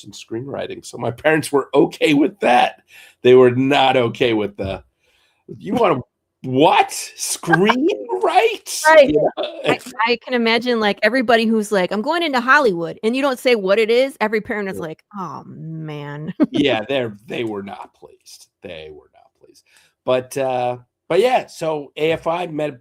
in screenwriting. So my parents were okay with that. They were not okay with you want to what? Screenwrite? Right. You know? I can imagine like everybody who's like, I'm going into Hollywood, and you don't say what it is. Every parent is like, oh man. Yeah, they were not pleased. They were not pleased. But yeah, so AFI met a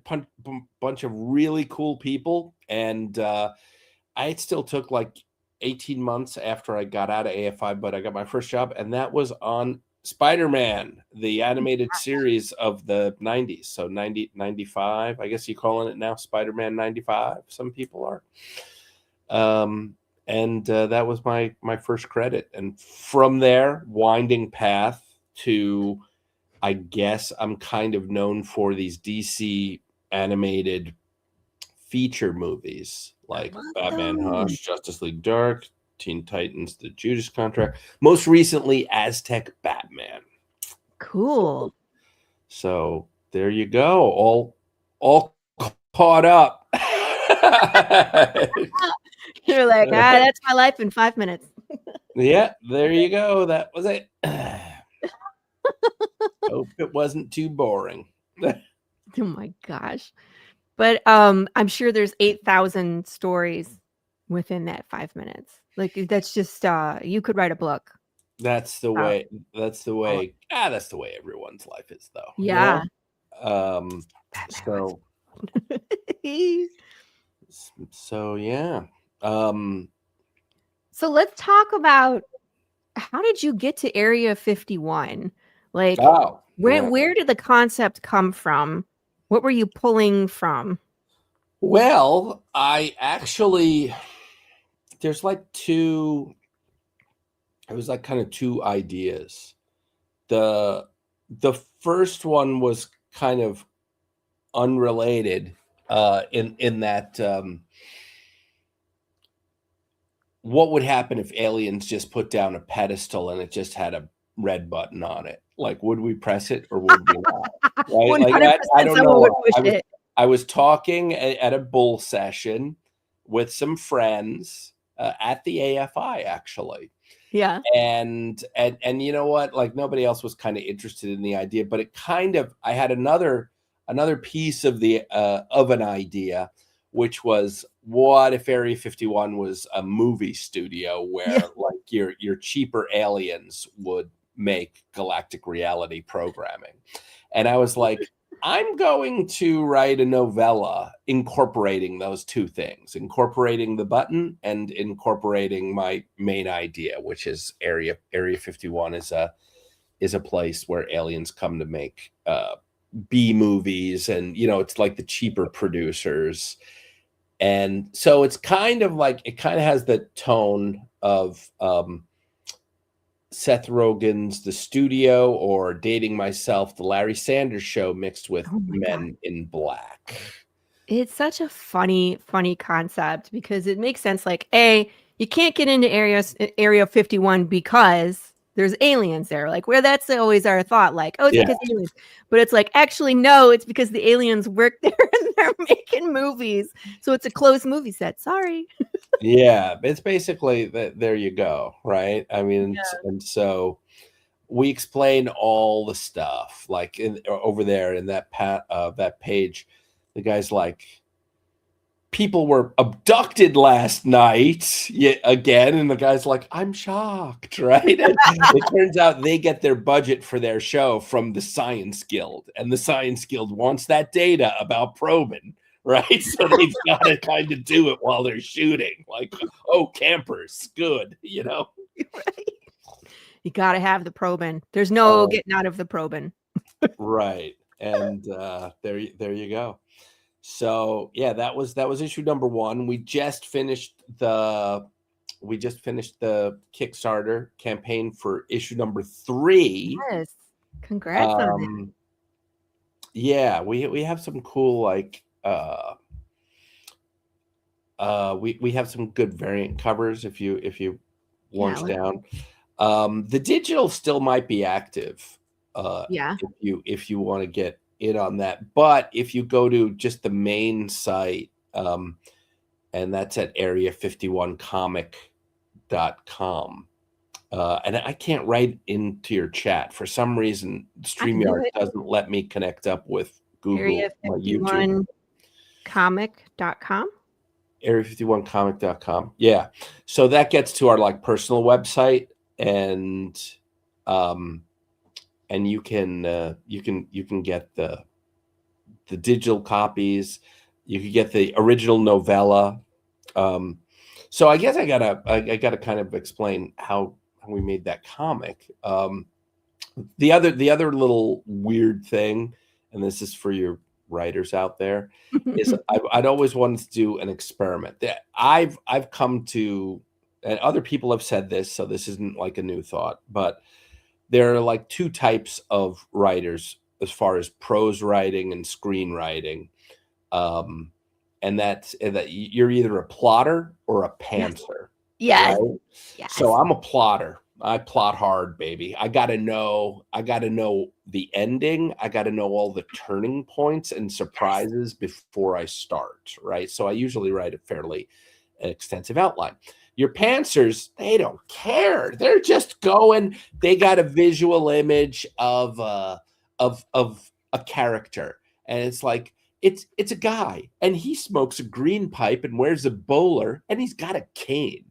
bunch of really cool people, and it still took like 18 months after I got out of AFI, but I got my first job, and that was on Spider-Man, the animated series of the 90s. So 95, I guess you're calling it now Spider-Man 95. Some people are. And that was my first credit. And from there, winding path to, I guess I'm kind of known for these DC animated feature movies like Batman Hush, Justice League Dark, Teen Titans, The Judas Contract, most recently Aztec Batman. Cool. So there you go. All caught up. You're like, that's my life in 5 minutes. Yeah, there you go. That was it. Hope it wasn't too boring. Oh my gosh. But I'm sure there's 8,000 stories within that 5 minutes. Like that's just you could write a book. That's the way. That's the way. That's the way everyone's life is, though. Yeah. You know? So yeah. So let's talk about how did you get to Area 51? Like, where did the concept come from? What were you pulling from? Well, I actually, there's like two. It was like kind of two ideas. The first one was kind of unrelated in that what would happen if aliens just put down a pedestal and it just had a red button on it? Like, would we press it or would we not? Right? Like, I don't know. I was talking at a bull session with some friends at the AFI, actually. Yeah. And you know what? Like, nobody else was kind of interested in the idea, but it kind of, I had another piece of an idea, which was, what if Area 51 was a movie studio where like your cheaper aliens would make galactic reality programming? And I was like, I'm going to write a novella incorporating those two things, incorporating the button and incorporating my main idea, which is Area 51 is a place where aliens come to make B movies, and you know, it's like the cheaper producers. And so it's kind of like, it kind of has the tone of Seth Rogen's The Studio, or Dating Myself, the Larry Sanders Show, mixed with Men in Black. It's such a funny concept because it makes sense. Like, you can't get into Area 51 because there's aliens there. Like, where that's always our thought. Like, it's because aliens. But it's like, actually, no, it's because the aliens work there and they're making movies. So it's a closed movie set. Sorry. Yeah, it's basically that. There you go. Right. I mean, and so we explain all the stuff like over there in that that page. The guy's like, people were abducted last night yet again, and the guy's like, I'm shocked, right? And it turns out they get their budget for their show from the Science Guild, and the Science Guild wants that data about probing, right? So they've got to kind of do it while they're shooting. Like, campers, good, you know. Right. You got to have the probing. There's no getting out of the probing. Right, and there you go. So yeah, that was issue number 1. We just finished the Kickstarter campaign for issue number 3. Yes, congrats on it. Yeah, we have some cool like we have some good variant covers if you launch down. The digital still might be active. If you want to get in on that, but if you go to just the main site, and that's at area51comic.com, And I can't write into your chat for some reason. I can do StreamYard it. doesn't let me connect up with Google, Area my 51 YouTube. comic.com. Area51comic.com. Yeah. So that gets to our like personal website, and you can get the digital copies. You can get the original novella. So I guess I gotta kind of explain how we made that comic. The other little weird thing, and this is for your writers out there, is I'd always wanted to do an experiment. That I've come to, and other people have said this, so this isn't like a new thought, but there are like two types of writers as far as prose writing and screenwriting. And that you're either a plotter or a pantser. Yes. Right? Yes. So I'm a plotter. I plot hard, baby. I gotta know the ending. I gotta know all the turning points and surprises before I start, right? So I usually write a fairly extensive outline. Your pantsers, they don't care. They're just going. They got a visual image of a character, and it's like it's a guy, and he smokes a green pipe and wears a bowler, and he's got a cane.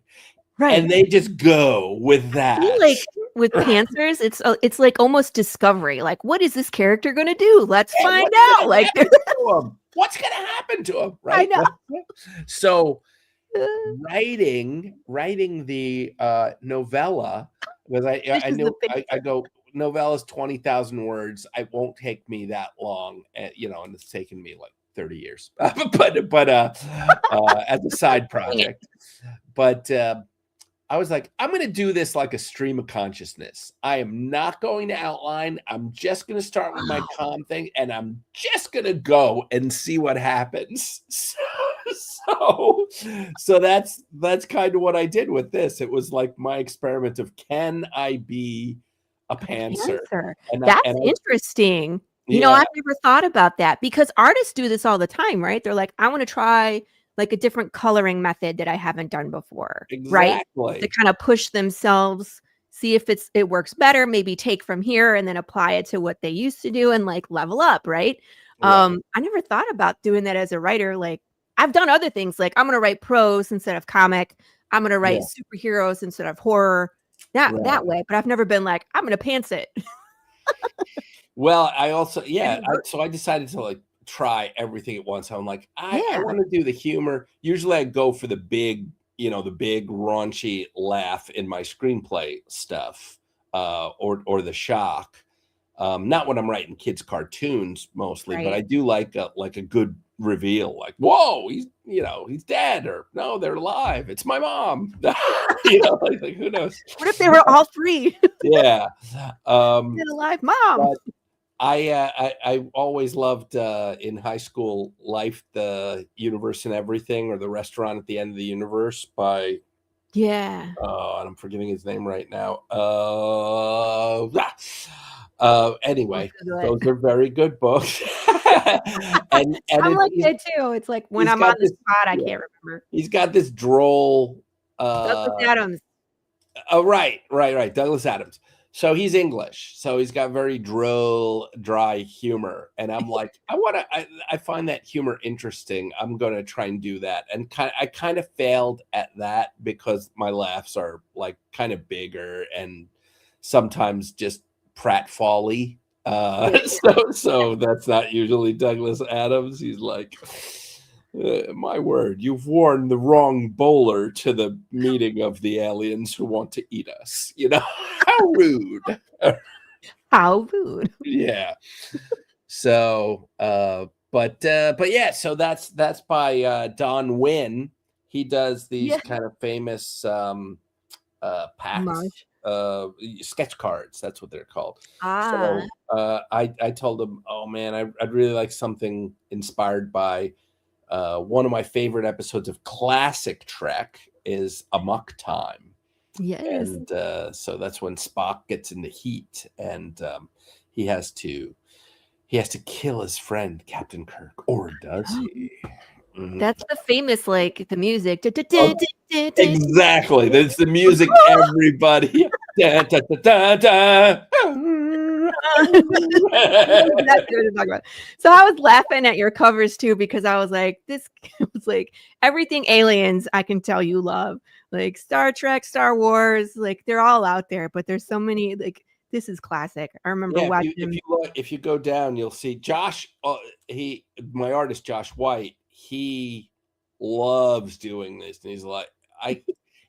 Right. And they just go with that. Like with pantsers, it's like almost discovery. Like, what is this character going to do? Let's find out. Like, what's going to happen to him? Right. I know. So writing the novella, because I know I go, novella's 20,000 words. It won't take me that long, and it's taken me like 30 years, but as a side project. But I was like, I'm going to do this like a stream of consciousness. I am not going to outline. I'm just going to start with my calm thing, and I'm just going to go and see what happens. So that's kind of what I did with this. It was like my experiment of, can I be a pantser? And that's interesting. I've never thought about that, because artists do this all the time, right? They're like, I want to try like a different coloring method that I haven't done before, right? To kind of push themselves, see if it works better, maybe take from here and then apply it to what they used to do and like level up, right? I never thought about doing that as a writer. Like, I've done other things, like I'm going to write prose instead of comic. I'm going to write superheroes instead of horror, that way. But I've never been like, I'm going to pants it. Well, I also, so I decided to like try everything at once. I'm like, I want to do the humor. Usually I go for the big raunchy laugh in my screenplay stuff, or the shock. Not when I'm writing kids' cartoons mostly, but I do like a good reveal, like, whoa, he's dead, or no, they're alive. It's my mom. Like who knows? What if they were all three? Yeah. Dead alive mom. I always loved in high school Life, the Universe and Everything, or The Restaurant at the End of the Universe by and I'm forgetting his name right now. Anyway, those are very good books. and I'm like that too. It's like when I'm on the spot, I can't remember. He's got this droll Douglas Adams. Oh, right. Douglas Adams. So he's English. So he's got very droll, dry humor. And I'm like, I find that humor interesting. I'm going to try and do that. And I kind of failed at that because my laughs are like kind of bigger and sometimes just pratfally. So that's not usually Douglas Adams. He's like, my word, you've worn the wrong bowler to the meeting of the aliens who want to eat us. How rude. How rude. Yeah. So, but yeah, so that's by Don Wynn. He does these kind of famous packs, sketch cards. That's what they're called. So I told him, oh man, I'd really like something inspired by one of my favorite episodes of classic Trek is Amok Time. Yes. And so that's when Spock gets in the heat, and he has to kill his friend Captain Kirk, or does he? Mm-hmm. That's the famous, like, the music. Exactly. That's the music everybody Da, da, da, da, That's what I'm talking about. So I was laughing at your covers too because I was like, this was like everything aliens I can tell you love. Like Star Trek, Star Wars, like they're all out there, but there's so many like this is classic. I remember Yeah, watching if you go down, you'll see Josh. My artist Josh White, he loves doing this, and he's like,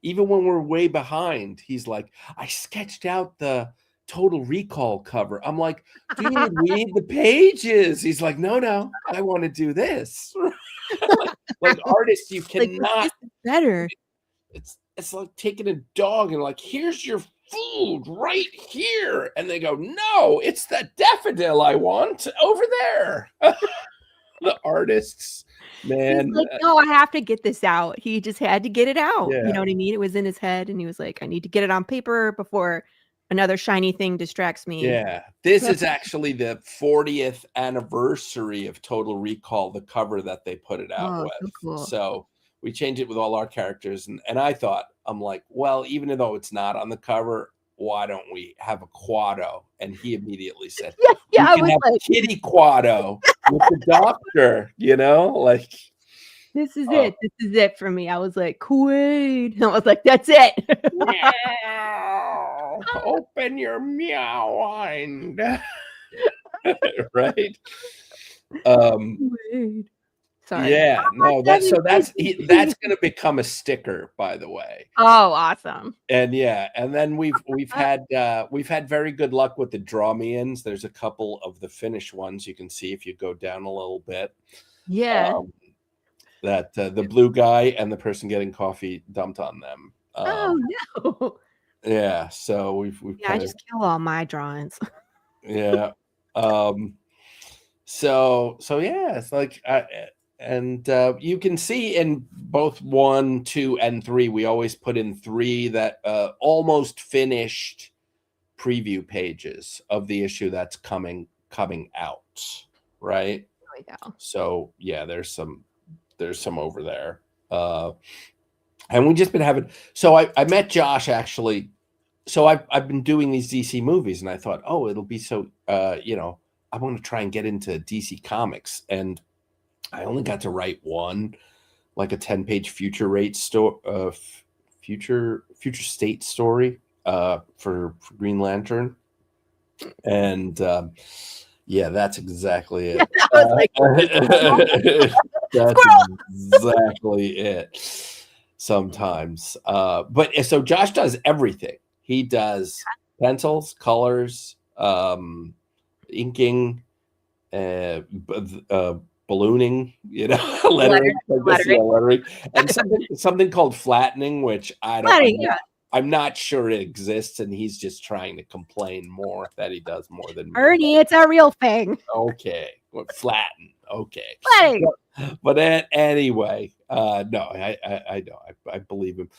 even when we're way behind, he's like, I sketched out the Total Recall cover. I'm like, dude, we need the pages. He's like, no, I want to do this. like artists, you cannot. This is better. It's like taking a dog and like, here's your food right here, and they go, no, it's the daffodil I want over there. The artists, man. He's like, no, I have to get this out. He just had to get it out. Yeah. You know what I mean? It was in his head, and he was like, I need to get it on paper before another shiny thing distracts me. Yeah, this is actually the 40th anniversary of Total Recall, the cover that they put it out with. So cool. So we changed it with all our characters, and I thought, I'm like, well, even though it's not on the cover, why don't we have a Quado? And he immediately said, yeah, I was have like Kitty Quado with the doctor, you know, like this is it. This is it for me. I was like, Quaid. I was like, that's it. Open your meow mind. Right? Quaid. Sorry. Yeah, no, that's going to become a sticker, by the way. Oh, awesome. And yeah, and then we've had very good luck with the draw me ins. There's a couple of the finished ones you can see if you go down a little bit. Yeah. That the blue guy and the person getting coffee dumped on them. Oh no. Yeah, so we've I just kill all my drawings. Yeah. So yeah, it's like and you can see in both 1, 2, and 3, we always put in 3 that almost finished preview pages of the issue that's coming out, right? There we go. So yeah, there's some over there. And we've just been having, so I met Josh actually. So I've been doing these DC movies, and I thought, oh, it'll be so, you know, I want to try and get into DC Comics, and I only got to write one, like a 10-page future state story for Green Lantern, and yeah, that's exactly it. That's exactly it. Sometimes, but so Josh does everything. He does pencils, colors, inking, ballooning, you know, lettering, and something called flattening, which I'm not sure it exists, and he's just trying to complain more that he does more than me. Ernie, it's a real thing. Okay, flatten. Okay, flattening. But anyway, no, I know, I believe him,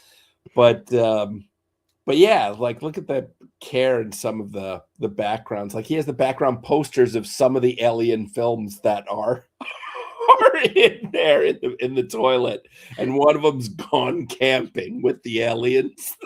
but yeah, like look at the care in some of the backgrounds. Like he has the background posters of some of the Alien films that are in there in the toilet, and one of them's Gone Camping with the aliens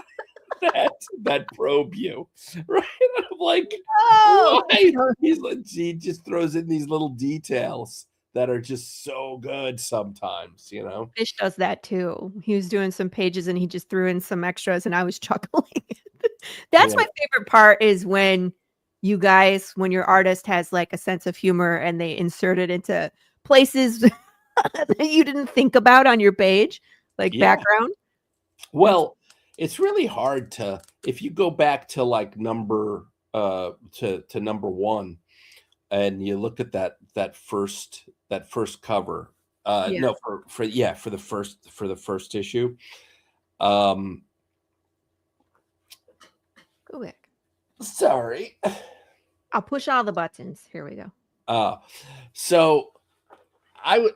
that probe you, right? And I'm like, why? He just throws in these little details that are just so good sometimes, you know. Fish does that too. He was doing some pages and he just threw in some extras, and I was chuckling. That's my favorite part, is when you guys, when your artist has like a sense of humor and they insert it into places that you didn't think about on your page, like background. Well, it's really hard to, if you go back to like number 1 and you look at that first cover, no, for the first issue. Go back. Sorry. I'll push all the buttons. Here we go. So I would,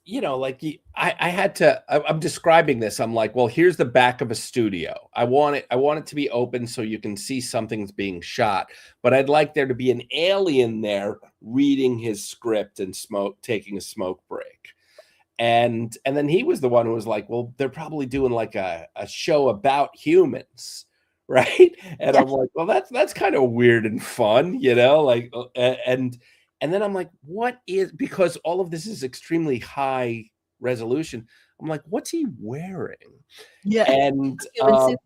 you know, like I had to, I'm describing this. I'm like, well, here's the back of a studio. I want it to be open so you can see something's being shot, but I'd like there to be an alien there reading his script and taking a smoke break. And then he was the one who was like, well, they're probably doing like a show about humans, right? And Yeah. I'm like, well, that's kind of weird and fun, like, and then I'm like, what is, because all of this is extremely high resolution. I'm like, what's he wearing? Yeah. And Human suit.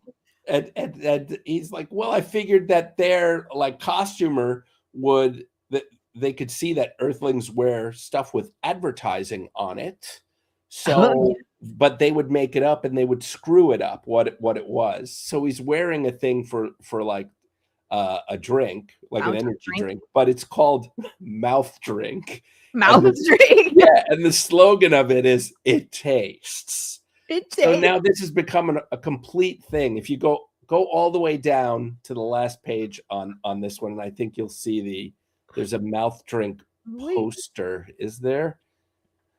and he's like, well, I figured that their like costumer would that they could see that Earthlings wear stuff with advertising on it. Oh, So, yeah. but they would make it up and they would screw it up what it was. So he's wearing a thing for like a drink, like an Mountain energy drink. drink, but it's called Mouth Drink. And Mouth drink. yeah, and the slogan of it is "It tastes." It So tastes. now this has become a complete thing. If you go all the way down to the last page on this one, and I think you'll see there's a mouth drink poster. Is there?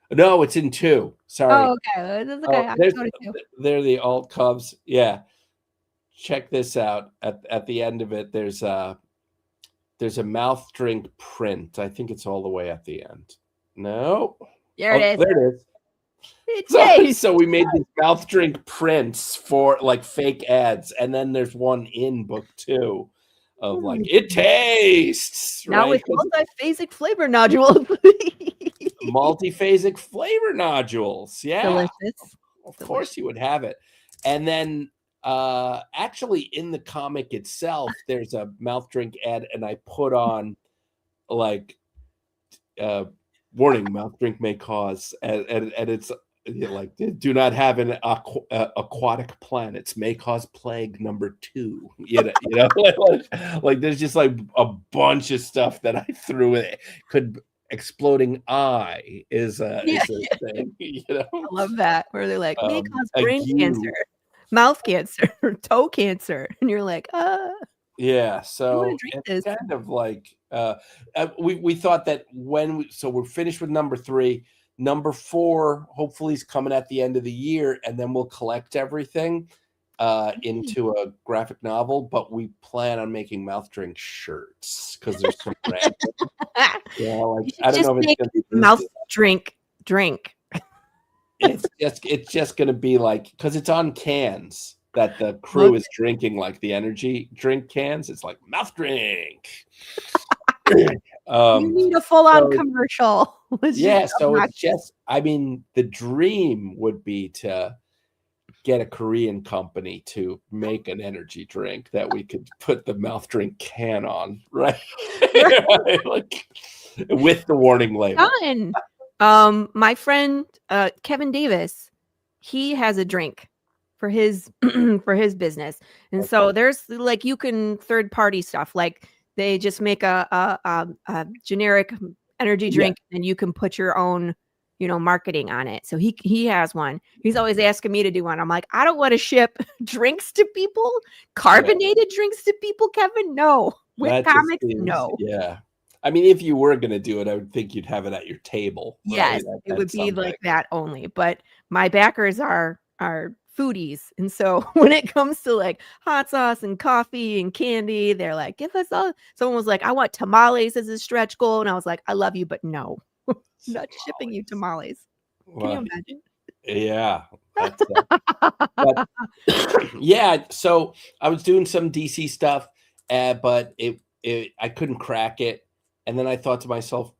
No, it's in 2. Sorry. Oh, okay. That's Oh, okay. I can go to 2. they're the alt cubs. Yeah. Check this out. At the end of it, there's a mouth drink print. I think it's all the way at the end. No. There it is. There it is. It So, tastes. so we made these mouth drink prints for like fake ads, and then there's one in book 2 of like it tastes Now right. with multiphasic flavor nodules. Multiphasic flavor nodules. Yeah, Delicious. of course you would have it. And then actually in the comic itself, there's a mouth drink ad, and I put on like warning, mouth drink may cause, and it's like, do not have an aquatic planets, may cause plague number 2. Like there's just like a bunch of stuff that I threw in it. Could exploding eye is a thing, I love that, where they're like, may cause a brain goo. cancer, mouth cancer, toe cancer, and you're like, Yeah, so drink it's this. kind of like we thought that so we're finished with number 3. Number 4 hopefully is coming at the end of the year, and then we'll collect everything into a graphic novel. But we plan on making mouth drink shirts because there's some brand. Yeah, like I don't know if it's gonna be mouth drink. It's just gonna be like, because it's on cans that the crew is drinking, like the energy drink cans. It's like mouth drink. You need a full-on commercial. So it's just, I mean, the dream would be to get a Korean company to make an energy drink that we could put the mouth drink can on, right? Like with the warning label. Done. My friend Kevin Davis, he has a drink for his for his business, and so there's like, you can third-party stuff, like they just make a generic energy drink, and you can put your own marketing on it. So he has one. He's always asking me to do one. I'm like, I don't want to ship drinks to people, carbonated drinks to people, Kevin. No. With comics, no. Yeah. I mean, if you were going to do it, I would think you'd have it at your table. Yes, right? it would be like that only. But my backers are foodies, and so when it comes to like hot sauce and coffee and candy, they're like, give us all. Someone was like, I want tamales as a stretch goal, and I was like, I love you, but no, not shipping you tamales. Can you imagine? Yeah. But, yeah. So I was doing some DC stuff, but I couldn't crack it. And then I thought to myself,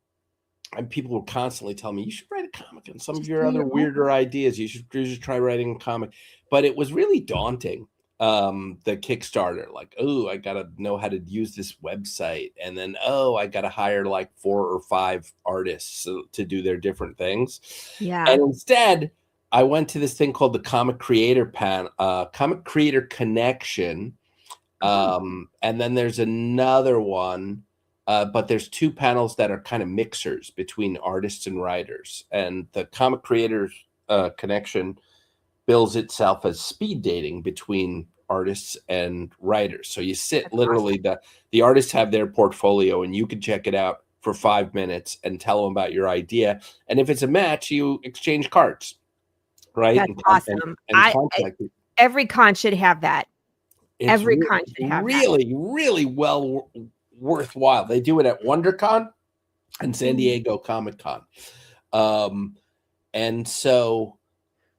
and people were constantly telling me, you should write a comic, and some of your other weirder ideas, you should try writing a comic. But it was really daunting, the Kickstarter. Like, oh, I got to know how to use this website. And then, I got to hire like 4 or 5 artists to do their different things. Yeah. And instead, I went to this thing called the Comic Creator Comic Creator Connection. And then there's another one. But there's 2 panels that are kind of mixers between artists and writers. And the Comic Creators Connection bills itself as speed dating between artists and writers. So you sit literally, the artists have their portfolio, and you can check it out for 5 minutes and tell them about your idea. And if it's a match, you exchange cards, right? That's awesome. Every con should have that. Every con should have really, really well worthwhile. They do it at WonderCon and San Diego Comic-Con. And so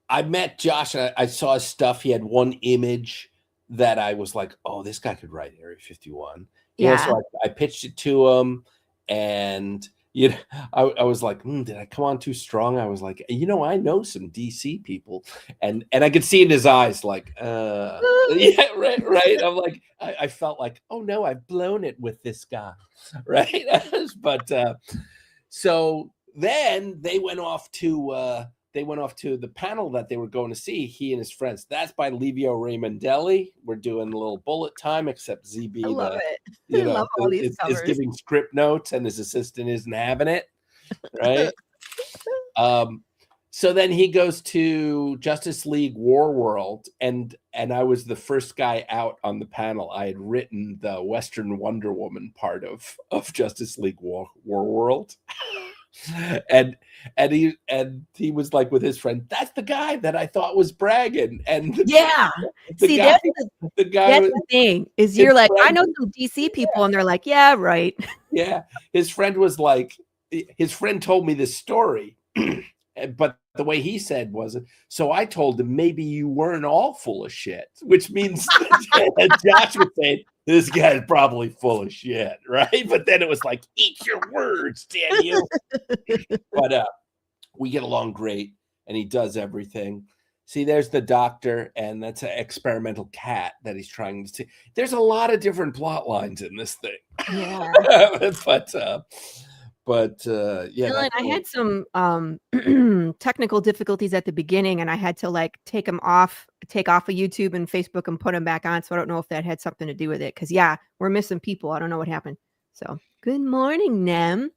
I met Josh, and I saw his stuff. He had one image that I was like, oh, this guy could write Area 51. Yeah. So I pitched it to him, and I was like, did I come on too strong? I was like, I know some DC people, and I could see in his eyes, like, yeah, right. I'm like, I felt like, oh no, I've blown it with this guy, right? But so then they went off to the panel that they were going to see, he and his friends. That's by Livio Raimondelli. We're doing a little bullet time, except ZB, I love it. I love all these is covers. giving script notes, and his assistant isn't having it, right? So then he goes to Justice League War World, and I was the first guy out on the panel. I had written the Western Wonder Woman part of Justice League War World. And he was like with his friend, that's the guy that I thought was bragging. And yeah, see, that's the thing is, you're like, I know some DC people, and they're like, yeah, right. Yeah, his friend was like, his friend told me this story, but the way he said was, so I told him, maybe you weren't all full of shit, which means Josh would say, this guy's probably full of shit, right? But then it was like, eat your words, damn you. But we get along great, and he does everything. See, there's the doctor, and that's an experimental cat that he's trying to see. There's a lot of different plot lines in this thing. Yeah. But yeah, Dylan, I had some technical difficulties at the beginning, and I had to like take off of YouTube and Facebook and put them back on. So I don't know if that had something to do with it. Because yeah, we're missing people. I don't know what happened. So good morning, Nem.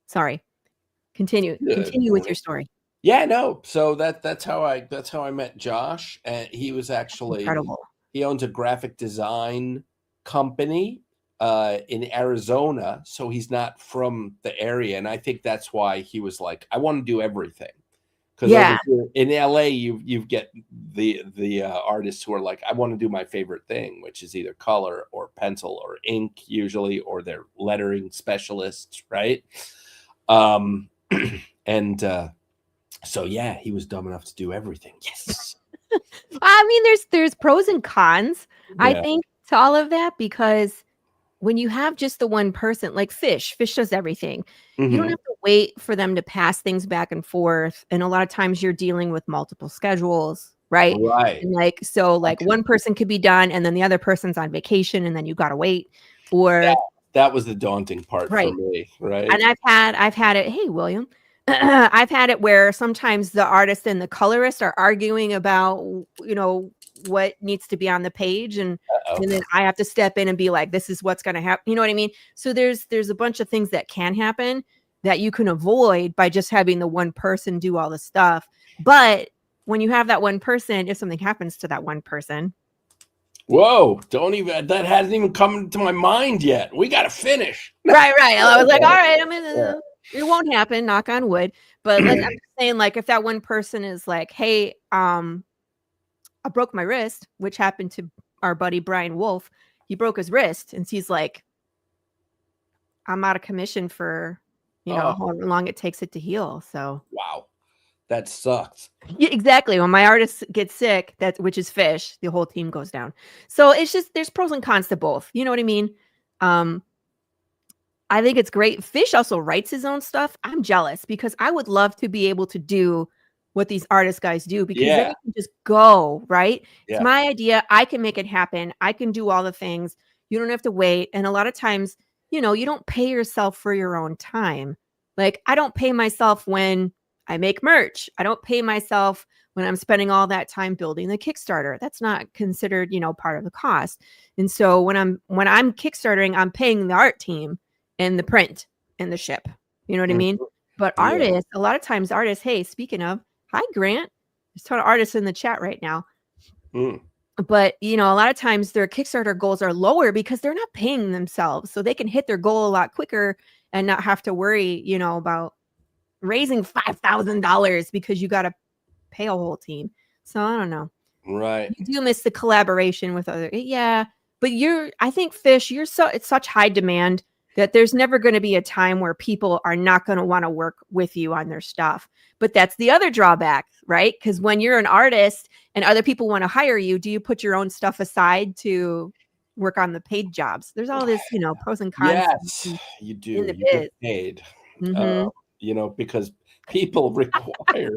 Sorry. Continue with your story. Yeah, no. So that's how I met Josh, and he was actually incredible. He owns a graphic design company in Arizona, so he's not from the area, and I think that's why he was like, I want to do everything. Because in LA, you get the artists who are like, I want to do my favorite thing, which is either color or pencil or ink, usually, or they're lettering specialists, right? And so yeah, he was dumb enough to do everything. Yes. I mean, there's pros and cons, I think, to all of that, because when you have just the one person, like Fish does everything. You don't have to wait for them to pass things back and forth. And a lot of times you're dealing with multiple schedules, right? Right. And like one person could be done, and then the other person's on vacation, and then you got to wait. Or that was the daunting part for me, right? And I've had it. Hey, William. I've had it where sometimes the artist and the colorist are arguing about, what needs to be on the page, and then I have to step in and be like, this is what's going to happen. You know what I mean? So there's a bunch of things that can happen that you can avoid by just having the one person do all the stuff. But when you have that one person, if something happens to that one person, whoa, that hasn't even come to my mind yet. We got to finish. Right. I was like, all right, it won't happen, knock on wood. But I'm just saying, like, if that one person is like, hey, I broke my wrist, which happened to our buddy Brian Wolf. He broke his wrist, and he's like, I'm out of commission for, how long it takes it to heal. So wow, that sucks. Yeah, exactly. When my artist gets sick, which is Fish, the whole team goes down. So it's just, there's pros and cons to both. You know what I mean? I think it's great. Fish also writes his own stuff. I'm jealous because I would love to be able to do what these artist guys do, because then you can just go, right? Yeah. It's my idea. I can make it happen. I can do all the things. You don't have to wait. And a lot of times, you don't pay yourself for your own time. Like, I don't pay myself when I make merch. I don't pay myself when I'm spending all that time building the Kickstarter. That's not considered, part of the cost. And so when I'm Kickstartering, I'm paying the art team and the print and the ship. You know what I mean? But artists, a lot of times artists, hey, speaking of, hi, Grant. There's a ton of artists in the chat right now. But, a lot of times their Kickstarter goals are lower because they're not paying themselves. So they can hit their goal a lot quicker and not have to worry, about raising $5,000 because you got to pay a whole team. So I don't know. Right. You do miss the collaboration with other. Yeah. But I think Fish, it's such high demand that there's never going to be a time where people are not going to want to work with you on their stuff. But that's the other drawback, right? Because when you're an artist and other people want to hire you, do you put your own stuff aside to work on the paid jobs? There's all this, pros and cons. Yes, you in do. the You get biz. paid, Mm-hmm. because people require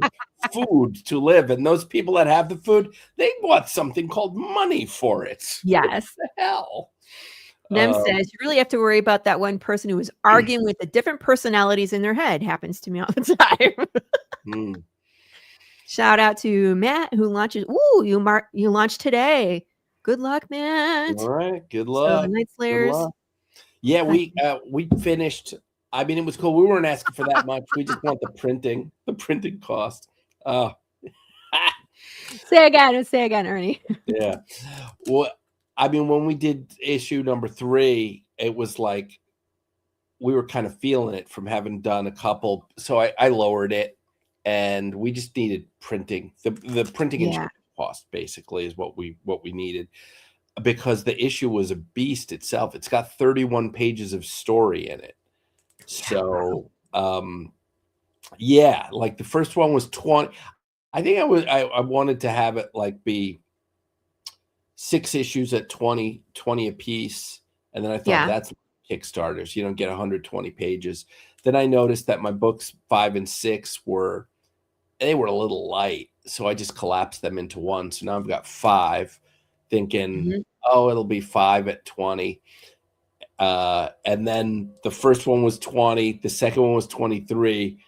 food to live, and those people that have the food, they want something called money for it. Yes. What the hell? Nem says you really have to worry about that one person who is arguing with the different personalities in their head. Happens to me all the time. Shout out to Matt who launches. Ooh, you launched today. Good luck, Matt. All right, good So luck. the Night Slayers. Yeah, we finished. I mean, it was cool. We weren't asking for that much. We just want the printing cost. Say again, Ernie. Yeah. Well, I mean, when we did issue number 3, it was like we were kind of feeling it from having done a couple. So I lowered it, and we just needed printing. The printing and cost basically is what we needed, because the issue was a beast itself. It's got 31 pages of story in it. So yeah, like the first one was 20. I think I wanted to have it like be 6 issues at 20 a piece. And then I thought that's Kickstarters, get 120 pages. Then I noticed that my books 5 and 6 were a little light. So I just collapsed them into one. So now I've got 5, thinking, it'll be 5 at 20. And then the first one was 20, the second one was 23,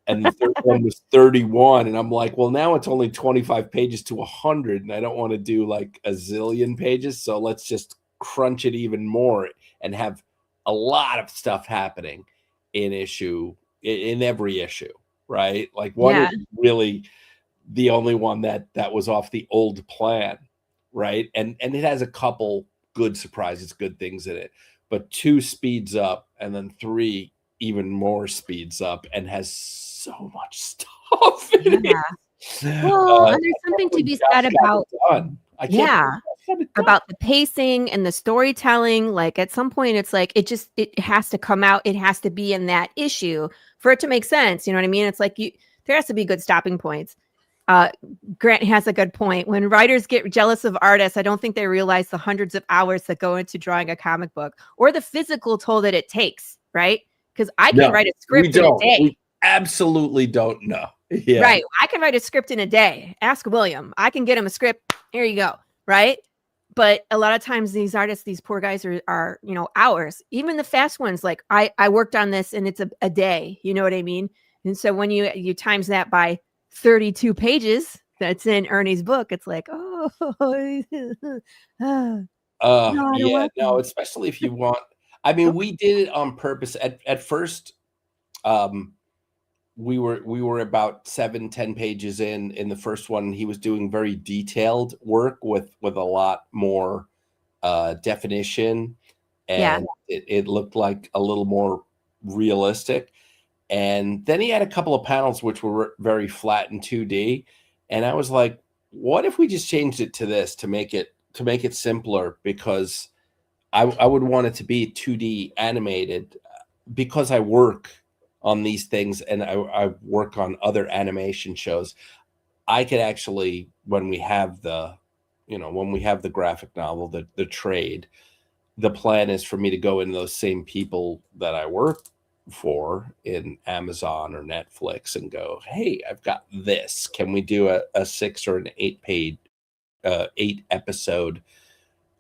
and the third one was 31. And I'm like, well, now it's only 25 pages to 100, and I don't want to do like a zillion pages. So let's just crunch it even more and have a lot of stuff happening in every issue, right? Like one is really the only one that was off the old plan, right? And it has a couple good surprises, good things in it. But 2 speeds up, and then 3 even more speeds up, and has so much stuff in it. Well, and there's something to be said about about the pacing and the storytelling. Like at some point, it's like it has to come out. It has to be in that issue for it to make sense. You know what I mean? It's like there has to be good stopping points. Grant has a good point. When writers get jealous of artists, I don't think they realize the hundreds of hours that go into drawing a comic book or the physical toll that it takes, right? Because I can write a script in a day. We absolutely don't know. Yeah. Right. I can write a script in a day. Ask William. I can get him a script. Here you go. Right. But a lot of times these artists, these poor guys are hours. Even the fast ones, like I worked on this and it's a day. You know what I mean? And so when you times that by 32 pages that's in Ernie's book, it's like, especially if you want. I mean, we did it on purpose. At first, we were about 7-10 pages in the first one. He was doing very detailed work with a lot more definition, and it looked like a little more realistic. And then he had a couple of panels which were very flat in 2D, and I was like, what if we just changed it to this to make it simpler? Because I would want it to be 2D animated, because I work on these things and I work on other animation shows. I could actually, when we have the graphic novel, the trade, the plan is for me to go into those same people that I work for in Amazon or Netflix and go, hey, I've got this. Can we do a 6 or an 8 episode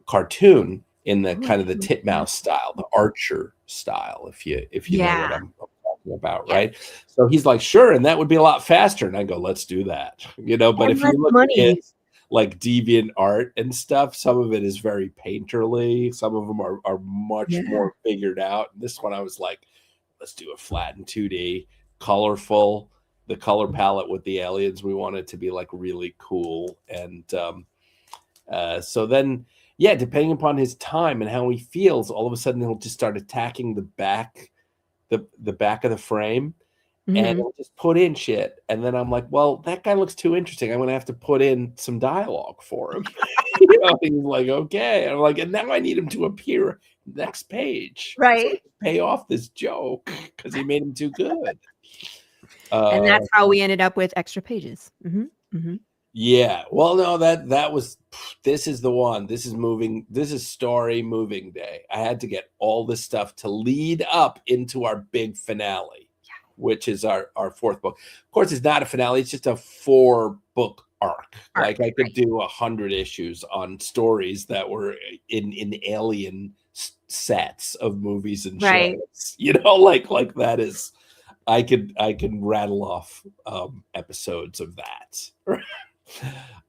cartoon in the kind of the titmouse style, the Archer style, if you know what I'm talking about, right? So he's like, sure, and that would be a lot faster. And I go, let's do that. But if you look at like Deviant Art and stuff, some of it is very painterly. Some of them are much more figured out. This one I was like, let's do a flat in 2D, colorful. The color palette with the aliens, we want it to be like really cool. And so then, depending upon his time and how he feels, all of a sudden he'll just start attacking the back of the frame. and Mhm. it'll just put in shit. And then I'm like, well, that guy looks too interesting. I'm gonna have to put in some dialogue for him. You know, he's like, okay. I'm like, and now I need him to appear next page so I Right. can pay off this joke because he made him too good. And Uh, that's how we ended up with extra pages. Mhm. Mhm. yeah. Well, no, that was this is the one. This is moving. This is story moving day. I had to get all this stuff to lead up into our big finale, which is our fourth book. Of course, it's not a finale. It's just a 4-book arc. Arc, Like I could right. do 100 issues on stories that were in alien sets of movies and Right. shows. You know, like that is. I can rattle off episodes of that.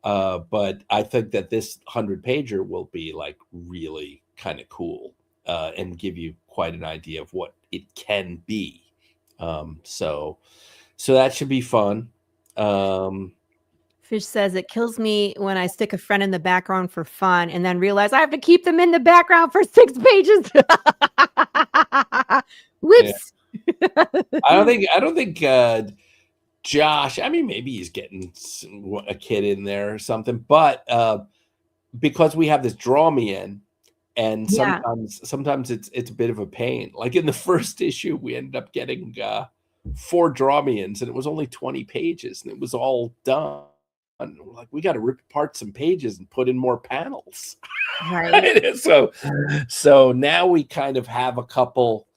But I think that this 100-pager will be like really kind of cool and give you quite an idea of what it can be. So that should be fun. Fish says it kills me when I stick a friend in the background for fun and then realize I have to keep them in the background for 6 pages. Yeah, Whoops. I don't think Josh. I mean, maybe he's getting a kid in there or something, but because we have this draw me in, and Yeah. sometimes it's a bit of a pain. Like in the first issue, we ended up getting 4 draw me ins, and it was only 20 pages, and it was all done. And we're like, we got to rip apart some pages and put in more panels. Right. So now we kind of have a couple,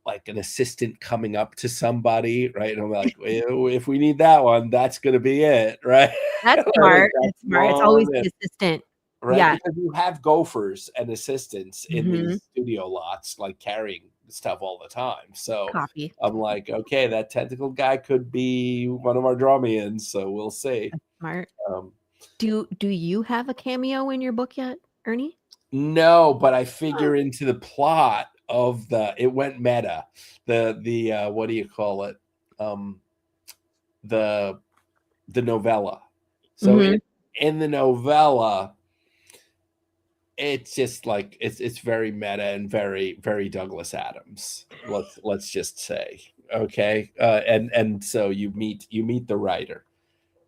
like an assistant coming up to somebody, right? And I'm like, well, if we need that one, that's going to be it, right? That's Like smart. that That's smart. It's always one, the assistant. right? Yeah. Because you have gophers and assistants in Mhm. these studio lots, like carrying stuff all the time. So Copy. I'm like, okay, that tentacle guy could be one of our draw me ins. So we'll see. Smart. Um, Do you have a cameo in your book yet, Ernie? no, but I figure into the plot of it went meta. The what do you call it? Um, the novella. So Mhm. in the novella, it's just like it's very meta and very Douglas Adams. Let's just say, okay, and so you meet the writer,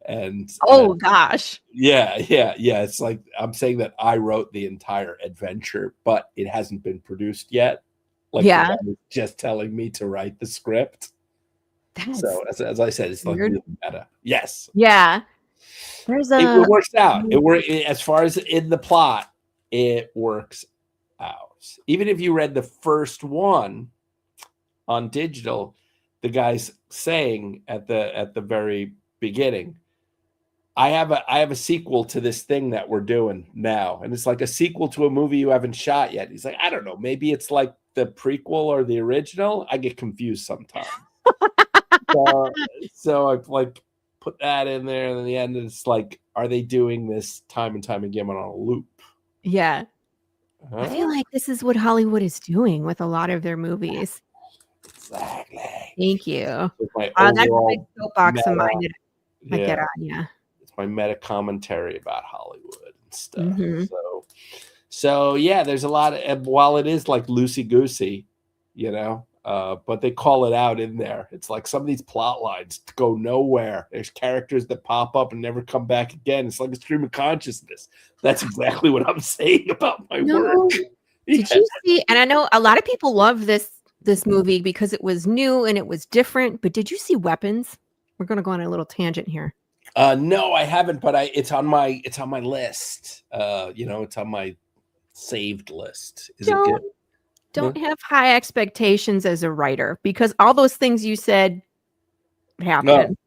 and Oh gosh. yeah. It's like I'm saying that I wrote the entire adventure, but it hasn't been produced yet. Like the Yeah. guy was just telling me to write the script. That's So as I said, it's like weird. really meta. Yes, Yeah. There's it a works out. As far as in the plot, it works out. Even if you read the first one on digital, the guy's saying at the very beginning, I have a sequel to this thing that we're doing now, and it's like a sequel to a movie you haven't shot yet. He's like, I don't know, maybe it's like the prequel or the original. I get confused sometimes. So I've like put that in there, and in the end, it's like, are they doing this time and time again on a loop? Yeah. I Huh? feel like this is what Hollywood is doing with a lot of their movies. Exactly. Thank you. It's my That's a big overall soapbox of mine meta, that I yeah, get on, yeah. it's my meta commentary about Hollywood and stuff. Mhm. So yeah, there's a lot of, while it is like loosey goosey, but they call it out in there. It's like some of these plot lines go nowhere. There's characters that pop up and never come back again. It's like a stream of consciousness. That's exactly what I'm saying about my work. No. Did Yeah. you see, and I know a lot of people love this movie because it was new and it was different, but did you see Weapons? We're gonna go on a little tangent here. No, I haven't, but it's on my list. It's on my saved list. Is it Don't good? Huh? don't have high expectations as a writer because all those things you said No. happen.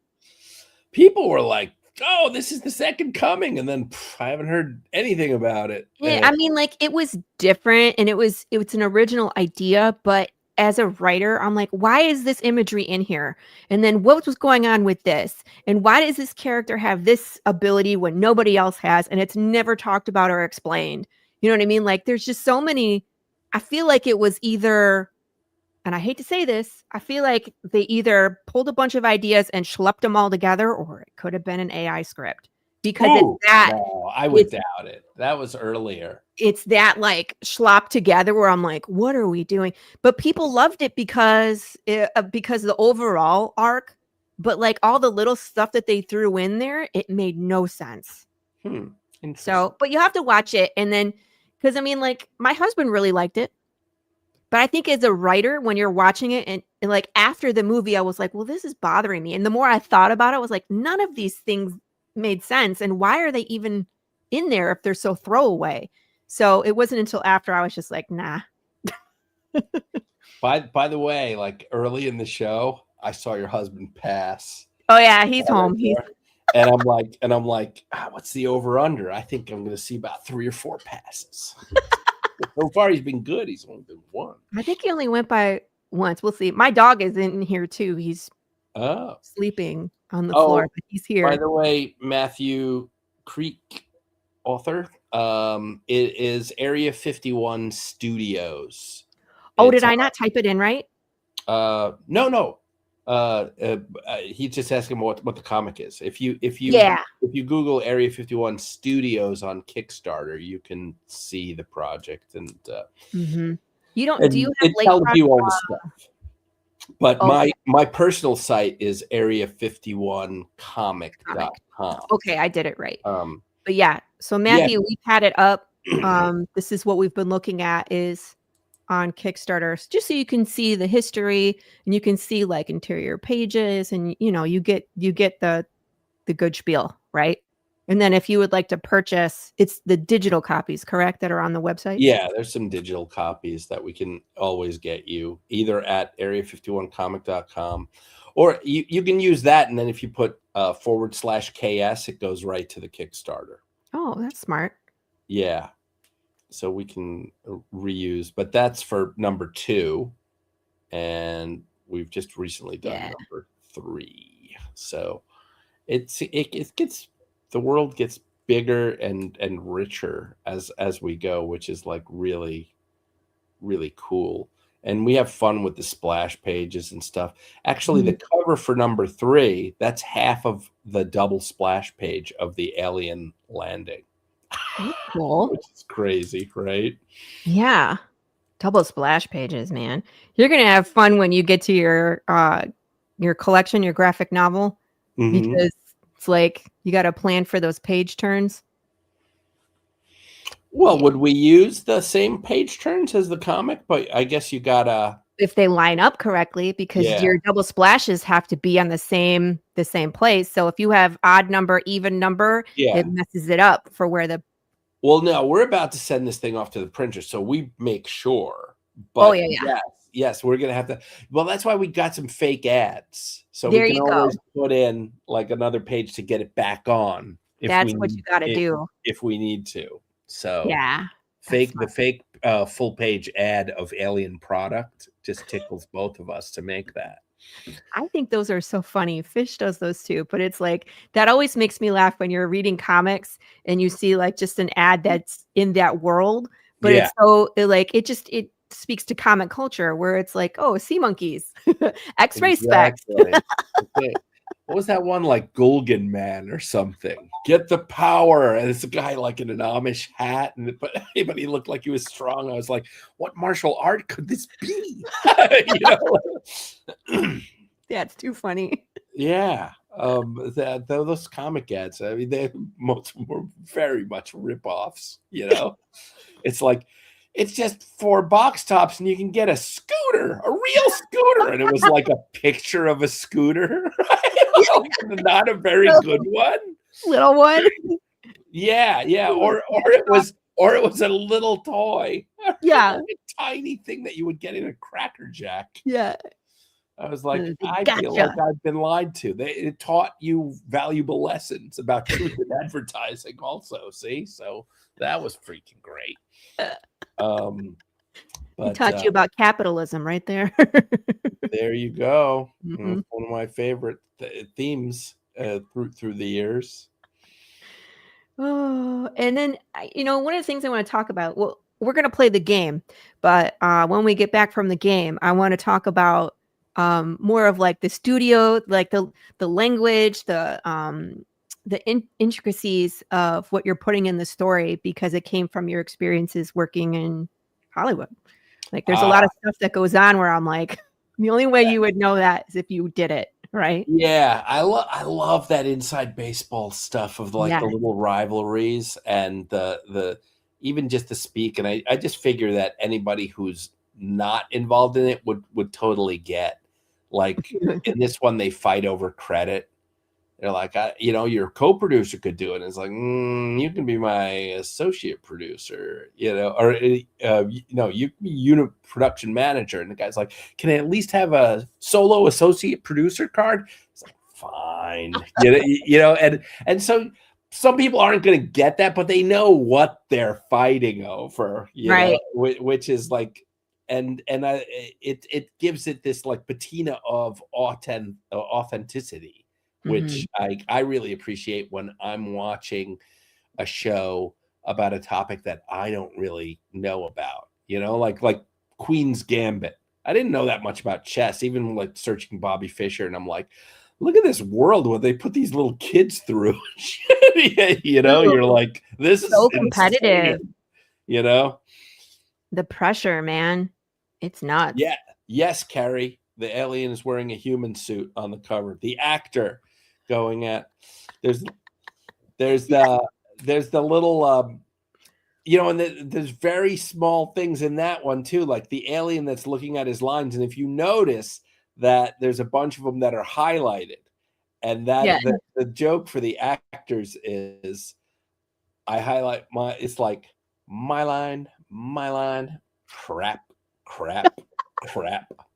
People were like, "Oh, this is the second coming," and then I haven't heard anything about it. Yeah, I mean, like, it was different and it was an original idea, but as a writer, I'm like, "Why is this imagery in here? And then what was going on with this? And why does this character have this ability when nobody else has, and it's never talked about or explained?" You know what I mean? Like, there's just so many. I feel like it was either, and I hate to say this, I feel like they either pulled a bunch of ideas and schlepped them all together, or it could have been an AI script. because it's that. No, I would doubt it. That was earlier. It's that like slop together where I'm like, what are we doing? But people loved it because of the overall arc. But like all the little stuff that they threw in there, it made no sense. So, but you have to watch it, and then because I mean, like my husband really liked it. But I think as a writer, when you're watching it and like after the movie, I was like, well, this is bothering me. And the more I thought about it, I was like, none of these things made sense. And why are they even in there if they're so throwaway? So it wasn't until after I was just like, nah. By the way, like early in the show, I saw your husband pass. Oh yeah, he's home. And I'm like, what's the over under? I think I'm going to see about 3 or 4 passes. So far, he's been good. He's only been 1. I think he only went by once. We'll see. My dog is in here too. He's sleeping on the floor, but he's here. By the way, Matthew Creek, author, it is Area 51 Studios. Oh, did I not type it in right? No. He just asked him what the comic is. If you Google Area 51 Studios on Kickstarter, you can see the project and you don't. Do you have it tells you all the stuff? But my personal site is area51comic.com. Okay, I did it right. But yeah, so Matthew, we've had it up. This is what we've been looking at is on Kickstarter, just so you can see the history and you can see like interior pages and you get the good spiel, right? And then if you would like to purchase, it's the digital copies, correct, that are on the website? Yeah, there's some digital copies that we can always get you either at area51comic.com or you can use that, and then if you put /KS, it goes right to the Kickstarter. Oh, that's smart. Yeah. So we can reuse, but that's for number 2, and we've just recently done number 3. So it gets, the world gets bigger and richer as we go, which is like really, really cool. And we have fun with the splash pages and stuff. Actually, the cover for number 3, that's half of the double splash page of the alien landing. Cool. Which is crazy, right? Yeah. Double splash pages, man. You're going to have fun when you get to your collection, your graphic novel, because it's like you got to plan for those page turns. Well, would we use the same page turns as the comic? But I guess you got to, if they line up correctly, because your double splashes have to be on the same place. So if you have odd number, even number, it messes it up for where the. Well, no, we're about to send this thing off to the printer, so we make sure. But yes, we're gonna have to. Well, that's why we got some fake ads, so we can always put in like another page to get it back on. That's what you got to do if we need to. So the fake full page ad of alien product just tickles both of us to make that. I think those are so funny. Fish does those too, but it's like that always makes me laugh when you're reading comics and you see like just an ad that's in that world, but it's so it speaks to comic culture where it's like, oh, sea monkeys, X-ray specs. What was that one, like Gulgan Man or something? Get the power, and it's a guy like in an Amish hat, but he looked like he was strong. I was like, what martial art could this be? That's too funny. Yeah, those comic ads. I mean, most of them were very much ripoffs. It's like, it's just 4 box tops and you can get a scooter, a real scooter. And it was like a picture of a scooter, right? Not a very good one. Little one. Yeah. Or it was a little toy. Yeah. A tiny thing that you would get in a Cracker Jack. Yeah. I was like, I feel like I've been lied to. It taught you valuable lessons about truth in advertising also. See? So that was freaking great. It taught you about capitalism right there. There you go. One of my favorite themes through the years. Oh, and then one of the things I want to talk about. Well, we're going to play the game, but when we get back from the game, I want to talk about more of like the studio, like the language, the intricacies of what you're putting in the story because it came from your experiences working in Hollywood. Like there's a lot of stuff that goes on where I'm like, the only way you would know that is if you did it, right? Yeah, I love that inside baseball stuff of like the Yes. little rivalries and the even just the speak. And I just figure that anybody who's not involved in it would totally get. Like in this one, they fight over credit. They're like, your co-producer could do it. And it's like, you can be my associate producer, or you can be unit production manager. And the guy's like, can I at least have a solo associate producer card? It's like, fine, and so some people aren't going to get that, but they know what they're fighting over, Right. which is like, it gives it this like patina of authenticity, which I really appreciate when I'm watching a show about a topic that I don't really know about, like Queen's Gambit. I didn't know that much about chess, even like searching Bobby Fischer. And I'm like, look at this world where they put these little kids through. You're like, this is so competitive. Insane, The pressure, man. It's nuts. Yeah. Yes, Carrie. The alien is wearing a human suit on the cover. The actor going at there's the little and there's very small things in that one too, like the alien that's looking at his lines, and if you notice that there's a bunch of them that are highlighted, and that the joke for the actors is I highlight it's like my line, crap,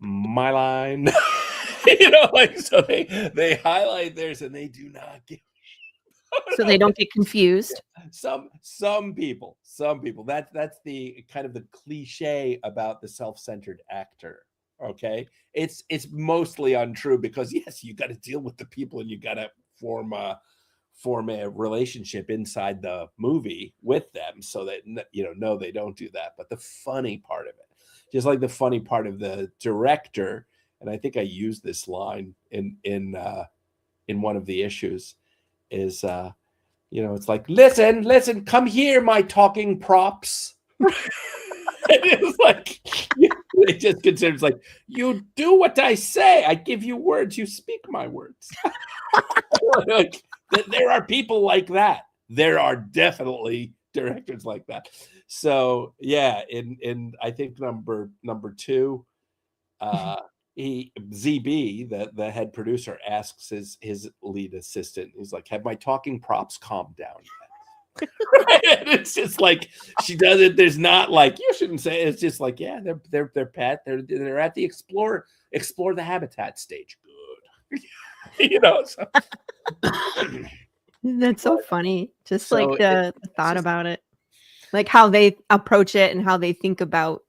my line. So they highlight theirs and they do not give so they don't get confused. Some people that's the kind of the cliche about the self-centered actor. Okay, it's mostly untrue, because yes, you got to deal with the people and you got to form a relationship inside the movie with them, so that no, they don't do that. But the funny part of it, just like the funny part of the director, and I think I used this line in one of the issues, is it's like, listen, come here, my talking props. It is like, they just consider it's like, you do what I say. I give you words, you speak my words. Like, there are people like that. There are definitely directors like that. So yeah, in I think number 2, ZB, the head producer, asks his lead assistant, he's like, have my talking props calmed down yet? Right? And it's just like, she does it. There's not like, you shouldn't say it. It's just like, yeah, they're pet. They're at the explore the habitat stage. Good. So. That's so funny. Just like the thought about it, like how they approach it and how they think about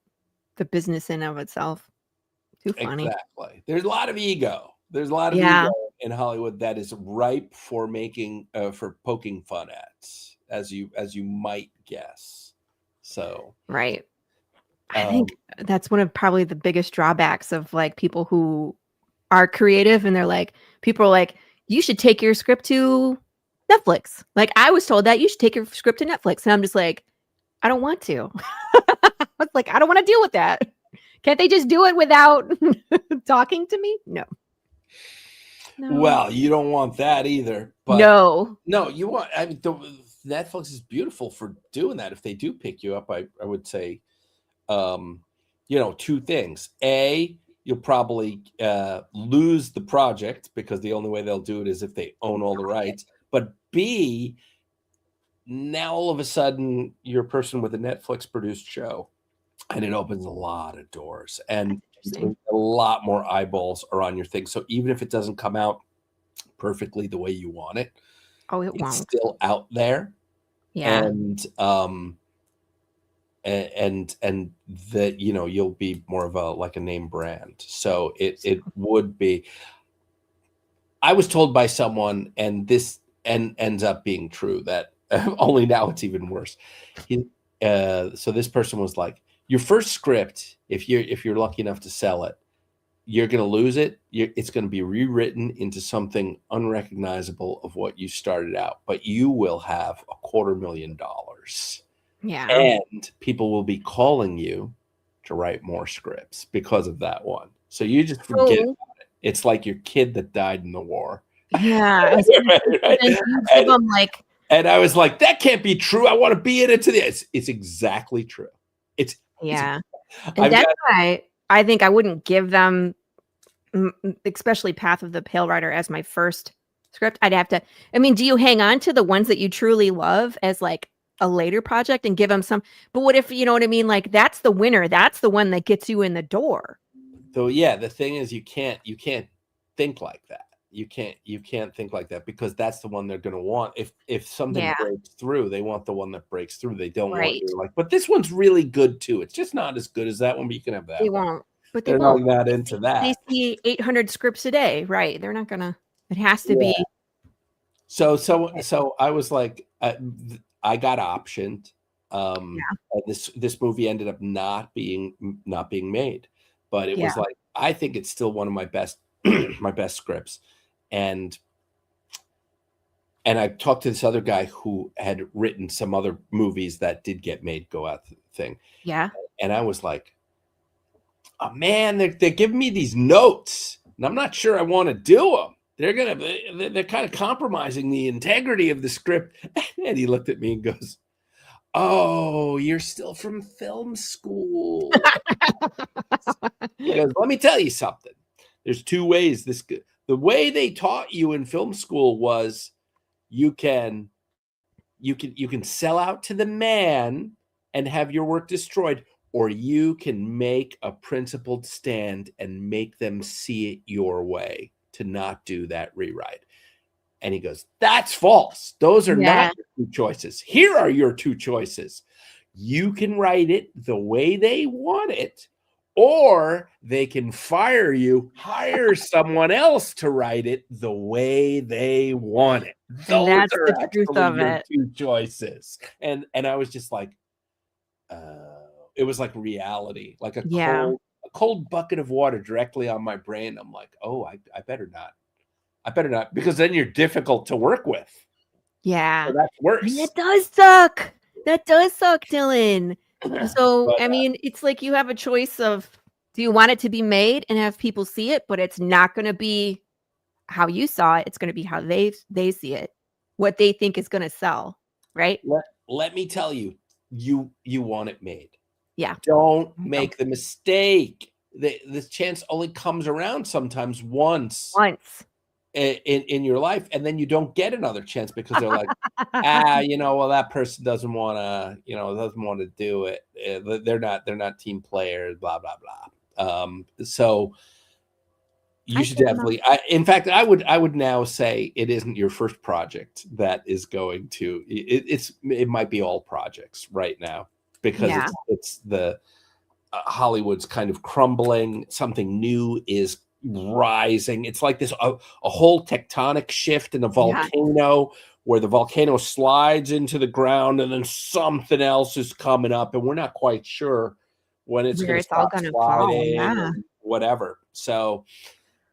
the business in of itself. Too funny. Exactly. There's a lot of ego. There's a lot of ego in Hollywood that is ripe for making for poking fun at, as you might guess. So right. I think that's one of probably the biggest drawbacks of like people who are creative, and they're like, people are like, you should take your script to Netflix. Like, I was told that you should take your script to Netflix, and I'm just like, I don't want to. It's like, I don't want to deal with that. Can't they just do it without talking to me? No. Well, you don't want that either. But no, you want. I mean, Netflix is beautiful for doing that. If they do pick you up, I would say, 2 things. A, you'll probably lose the project, because the only way they'll do it is if they own all the rights. But B, now all of a sudden you're a person with a Netflix produced show, and it opens a lot of doors, and a lot more eyeballs are on your thing. So even if it doesn't come out perfectly the way you want it, it's still out there. Yeah. And that, you'll be more of a name brand. So it would be. I was told by someone, and this ends up being true, that only now it's even worse. So this person was like, your first script, if you're lucky enough to sell it, you're going to lose it. It's going to be rewritten into something unrecognizable of what you started out, but you will have $250,000. Yeah. And people will be calling you to write more scripts because of that one. So you just forget about it. It's like your kid that died in the war. Yeah. Right? And you give them like, and I was like, that can't be true. I want to be in it to the. It's exactly true. It's yeah. And that's why I think I wouldn't give them, especially Path of the Pale Rider, as my first script. I'd have to. I mean, do you hang on to the ones that you truly love as like a later project and give them some? But what if, you know what I mean? Like, that's the winner. That's the one that gets you in the door. So yeah, the thing is, you can't think like that. You can't think like that, because that's the one they're going to want. If something breaks through, they want the one that breaks through. They don't want you like, but this one's really good too. It's just not as good as that one, but you can have that. They won't. But they're not that into that. They see 800 scripts a day, right? They're not gonna. It has to be. So I was like, I got optioned. And this movie ended up not being made, but it was like, I think it's still one of my best my best scripts. And I talked to this other guy who had written some other movies that did get made, go out thing. Yeah. And I was like, oh man, they're giving me these notes, and I'm not sure I want to do them. They're kind of compromising the integrity of the script. And he looked at me and goes, oh, you're still from film school. He goes, let me tell you something. There's two ways the way they taught you in film school was you can sell out to the man and have your work destroyed, or you can make a principled stand and make them see it your way to not do that rewrite. And he goes, that's false. Those are not your two choices. Here are your two choices. You can write it the way they want it, or they can fire you, hire someone else to write it the way they want it. Those that's are the truth of it. two choices. And I was just like, it was like reality, like a cold bucket of water directly on my brain. I'm like, oh, I better not. I better not, because then you're difficult to work with. Yeah. So that's worse. And it does suck. That does suck, Dylan. So, I mean, it's like you have a choice of, do you want it to be made and have people see it, but it's not going to be how you saw it. It's going to be how they see it, what they think is going to sell, right? Let me tell you, you want it made. Yeah. Don't make the mistake. This chance only comes around sometimes once in your life, and then you don't get another chance because they're like, well, that person doesn't want to do it. They're not team players, blah blah blah. So you should definitely. In fact, I would now say it isn't your first project that is going to. It might be all projects right now, because it's the Hollywood's kind of crumbling. Something new is rising. It's like this a whole tectonic shift in a volcano, where the volcano slides into the ground and then something else is coming up, and we're not quite sure when it's going to stop sliding and whatever. So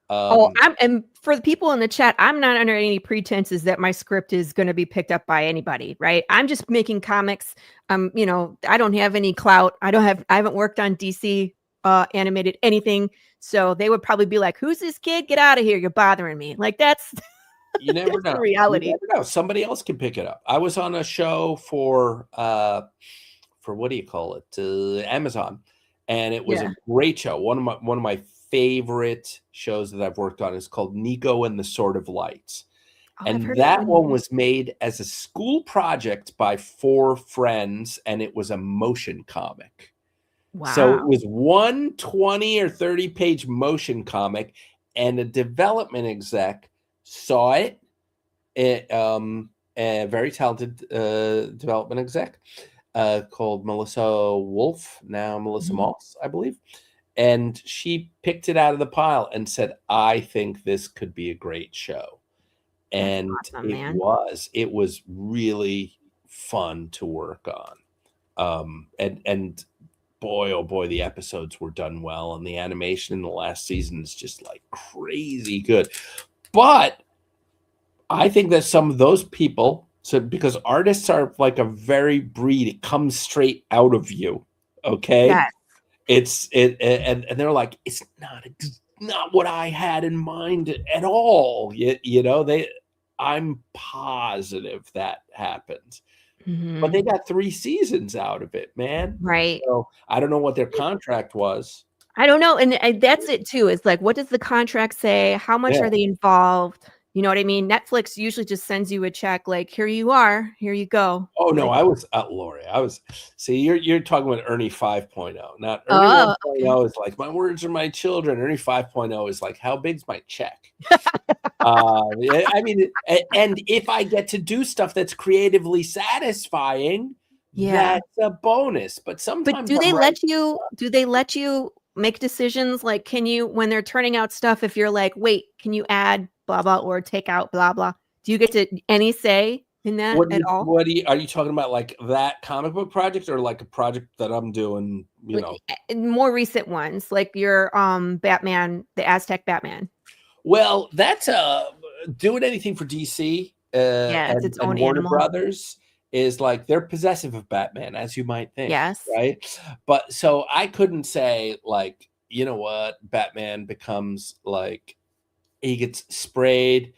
and for the people in the chat, I'm not under any pretenses that my script is going to be picked up by anybody, right? I'm just making comics. I don't have any clout. I haven't worked on DC animated anything. So they would probably be like, who's this kid? Get out of here. You're bothering me. Like, that's you never know. Reality. You never know. Somebody else can pick it up. I was on a show for what do you call it? Amazon. And it was a great show. One of my favorite shows that I've worked on is called Nico and the Sword of Light. And that one was made as a school project by 4 friends, and it was a motion comic. Wow. So it was one 20 or 30 page motion comic, and a development exec saw it. A very talented development exec called Melissa Wolf, now Melissa Moss, I believe. And she picked it out of the pile and said, I think this could be a great show. And it was really fun to work on. And boy, oh boy, the episodes were done well, and the animation in the last season is just like crazy good. But I think that some of those people, so because artists are like a very breed, it comes straight out of you. Okay. Yes. And they're like, it's not what I had in mind at all. You know, I'm positive that happens. But they got 3 seasons out of it, man. Right. So I don't know what their contract was. I don't know, and that's it too. It's like, what does the contract say? How much Yeah. are they involved? You know what I mean? Netflix usually just sends you a check, like, here you are, here you go. Oh no, Like, I was Laurie. See, you're talking about Ernie 5.0. Not Ernie oh, 1.0 is like my words are my children. Ernie 5.0 is like how big's my check? I mean, and if I get to do stuff that's creatively satisfying, yeah. that's a bonus. But But sometimes do I'm they right. let you make decisions? Like, can you, when they're turning out stuff, if you're like, wait, can you add blah blah or take out blah blah? Do you get to any say in that at all? Are you talking about like that comic book project or like a project that I'm doing, you know? More recent ones, like your Batman, the Aztec Batman. Well, that's doing anything for DC Yeah, it's its and own Warner animal. Brothers is like they're possessive of Batman, as you might think, Yes. right? But so I couldn't say like, you know what, Batman becomes like he gets sprayed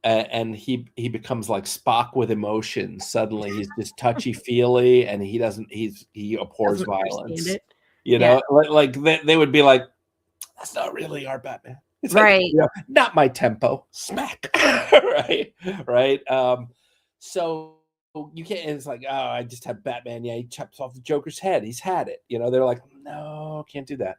and he becomes like Spock with emotions. Suddenly he's just touchy feely and he abhors Doesn't understand violence. it. You Yeah. know, like they would be like, that's not really our Batman. It's like, Right. you know, not my tempo. Smack. Right. Right. So you can't, and it's like, oh, I just have Batman. Yeah, he chops off the Joker's head. He's had it. You know, they're like, no, can't do that.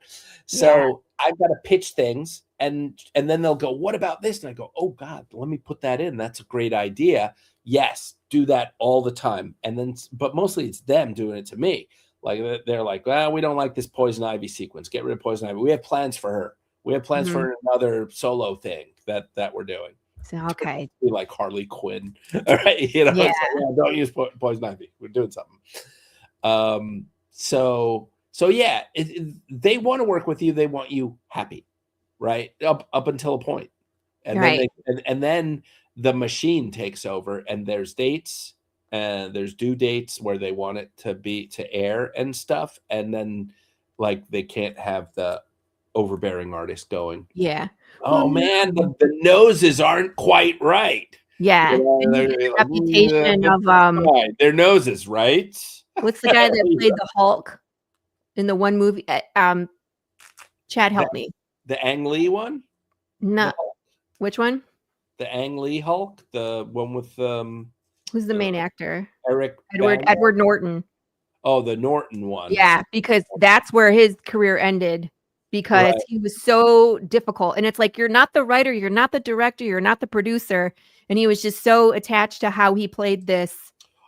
Yeah. So I've got to pitch things and then they'll go, what about this? And I go, oh God, let me put that in. That's a great idea. Yes, do that all the time. And then, but mostly it's them doing it to me. Like they're like, well, we don't like this Poison Ivy sequence. Get rid of Poison Ivy. We have plans for her. We have plans for another solo thing that we're doing. So, okay. Be like Harley Quinn. All right. You know, Yeah. it's like, yeah, don't use Poison Ivy. We're doing something. So yeah, they want to work with you. They want you happy, right? Up until a point. And Right. and then the machine takes over and there's dates and there's due dates where they want it to air and stuff. And then like they can't have the overbearing artist going, Yeah. oh man, the noses aren't quite right. Yeah. You know, And you they're get the like, reputation "Mm, of right. Their noses, right? what's the guy that played the Hulk in the one movie? Chad, help me. The Ang Lee one? No. Which one? The Ang Lee Hulk, the one with Who's the main actor? Eric Edward Norton. Oh, the Norton one. Yeah, because that's where his career ended because Right. he was so difficult. And it's like, you're not the writer, you're not the director, you're not the producer. And he was just so attached to how he played this.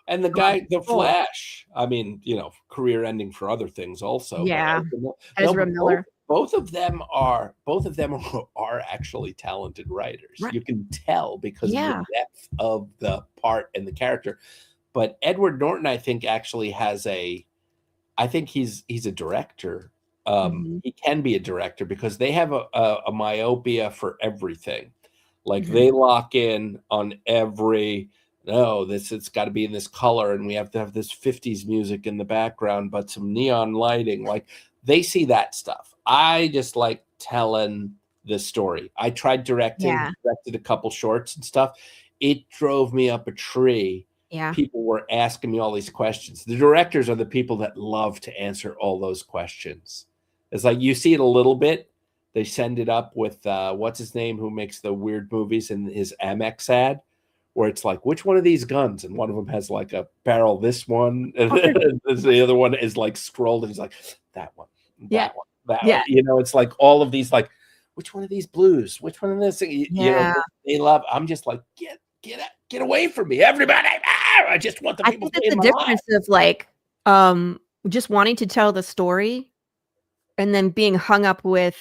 And the guy, the Flash, I mean, you know, career ending for other things also. Yeah. But Ezra Miller. Both of them are actually talented writers. Right. You can tell because of Yeah. the depth of the part and the character. But Edward Norton, I think, actually has I think he's a director. He can be a director because they have a myopia for everything. Like they lock in on every, no, it's got to be in this color and we have to have this 50s music in the background, but some neon lighting. Like they see that stuff. I just like telling the story. I tried directed a couple shorts and stuff. It drove me up a tree. Yeah. People were asking me all these questions. The directors are the people that love to answer all those questions. It's like you see it a little bit. They send it up with what's his name, who makes the weird movies in his Amex ad, where it's like, which one of these guns? And one of them has like a barrel, this one, and the other one is like scrolled, and he's like, that one, that one, that one. You know, it's like all of these, like, which one of these blues? Which one of this? You know, they love. I'm just like, get away from me, everybody! I just want the people. I think it's the difference of like just wanting to tell the story, and then being hung up with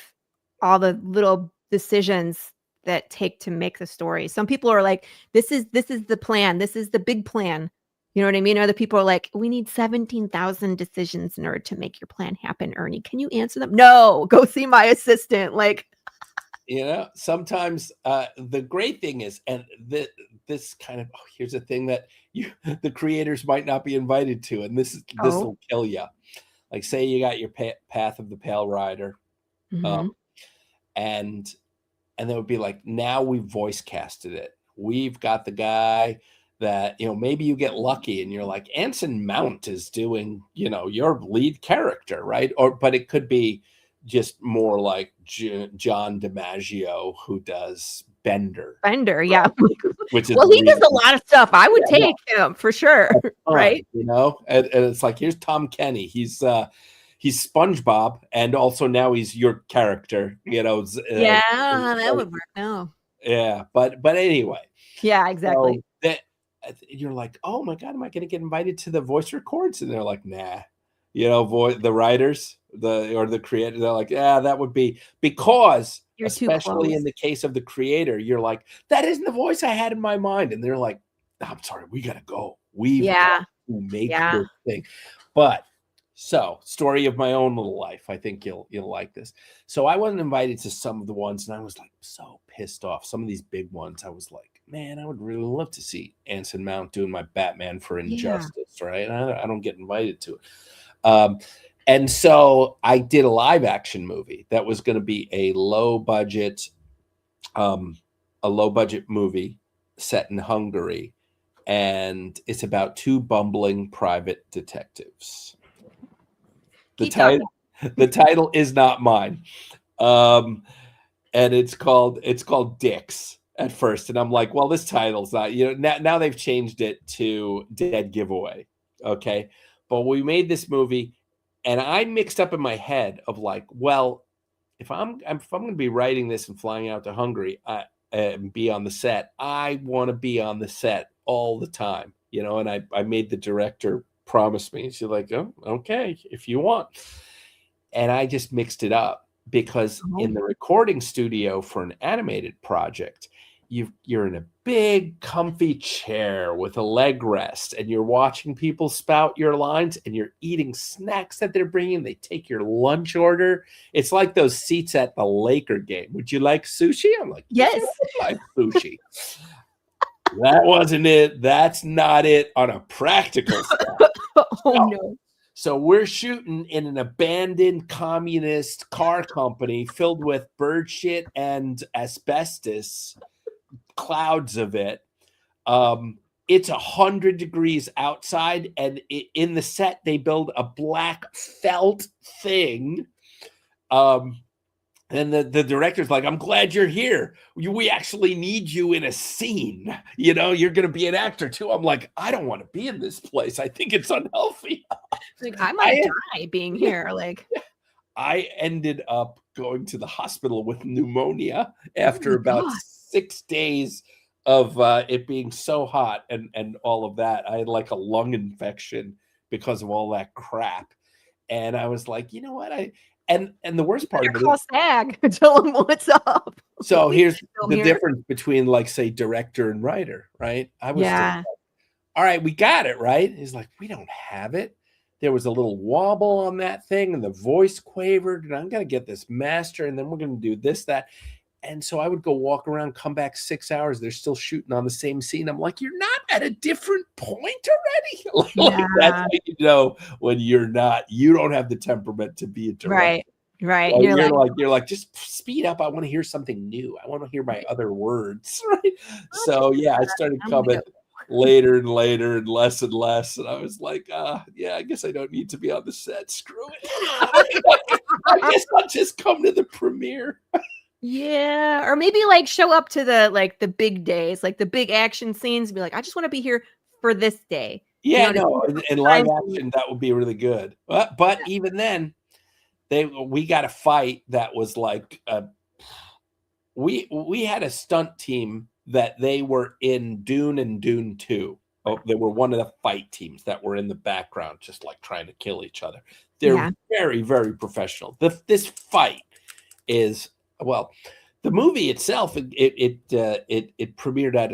all the little decisions that take to make the story. Some people are like, this is the plan. This is the big plan. You know what I mean? Other people are like, we need 17,000 decisions in order to make your plan happen, Ernie. Can you answer them? No, go see my assistant. Like, sometimes the great thing is, and this kind of, here's a thing that the creators might not be invited to, and this will kill you. Like, say you got your Path of the Pale Rider, and they would be like, now we voice casted it. We've got the guy that, maybe you get lucky and you're like, Anson Mount is doing, your lead character, right? But it could be just more like John DiMaggio, who does Bender. Bender, yeah. Which is he does a lot of stuff. I would take him for sure, right? And it's like, here's Tom Kenny. He's SpongeBob, and also now he's your character. That would work. No. Yeah, but anyway. Yeah, exactly. So you're like, oh my God, am I going to get invited to the voice records? And they're like, nah. The writers, or the creator, they're like, yeah, that would be, because you're especially in the case of the creator, you're like, that isn't the voice I had in my mind. And they're like, I'm sorry, we got to go. We've got to make this thing. But so, story of my own little life. I think you'll like this. So I wasn't invited to some of the ones, and I was like so pissed off. Some of these big ones, I was like, man, I would really love to see Anson Mount doing my Batman for Injustice, right? I don't get invited to it. And so I did a live action movie that was going to be a low budget movie set in Hungary, and it's about two bumbling private detectives. The title is not mine. And it's called Dicks at first. And I'm like, well, this title's not, now they've changed it to Dead Giveaway. Okay. But we made this movie, and I mixed up in my head of like, well, if I'm going to be writing this and flying out to Hungary and be on the set, I want to be on the set all the time, and I made the director promise me. She's like, oh, okay, if you want. And I just mixed it up because in the recording studio for an animated project, you're in a big comfy chair with a leg rest, and you're watching people spout your lines, and you're eating snacks that they're bringing. They take your lunch order. It's like those seats at the Laker game. Would you like sushi? I'm like, yes, I like sushi. That wasn't it. That's not it on a practical stuff. No. So we're shooting in an abandoned communist car company filled with bird shit and asbestos, clouds of it. It's 100 degrees outside, and in the set they build a black felt thing. And the director's like, I'm glad you're here. We actually need you in a scene. You're going to be an actor too. I'm like, I don't want to be in this place. I think it's unhealthy. Like, I might die being here. Like, I ended up going to the hospital with pneumonia after about 6 days of it being so hot and all of that. I had like a lung infection because of all that crap. And I was like, you know what? And the worst part of it, call SAG, tell them what's up. So here's the difference between, like, say, director and writer, right? I was like, all right, we got it, right? He's like, we don't have it. There was a little wobble on that thing, and the voice quavered, and I'm gonna get this master, and then we're gonna do this, that. And so I would go walk around, come back 6 hours. They're still shooting on the same scene. I'm like, you're not at a different point already? Like, that's how you know when you don't have the temperament to be a director. Right. You're like, just speed up. I want to hear something new. I want to hear my other words. Right. So yeah, I started coming later and later and less. And I was like, yeah, I guess I don't need to be on the set. Screw it. I guess I'll just come to the premiere. Yeah, or maybe like show up to the big days, like the big action scenes, and be like, I just want to be here for this day. Yeah, in live action that would be really good. But even then, we got a fight that was like we had a stunt team that they were in Dune and Dune 2. They were one of the fight teams that were in the background, just like trying to kill each other. They're very, very professional. This fight is. Well, the movie itself, it premiered at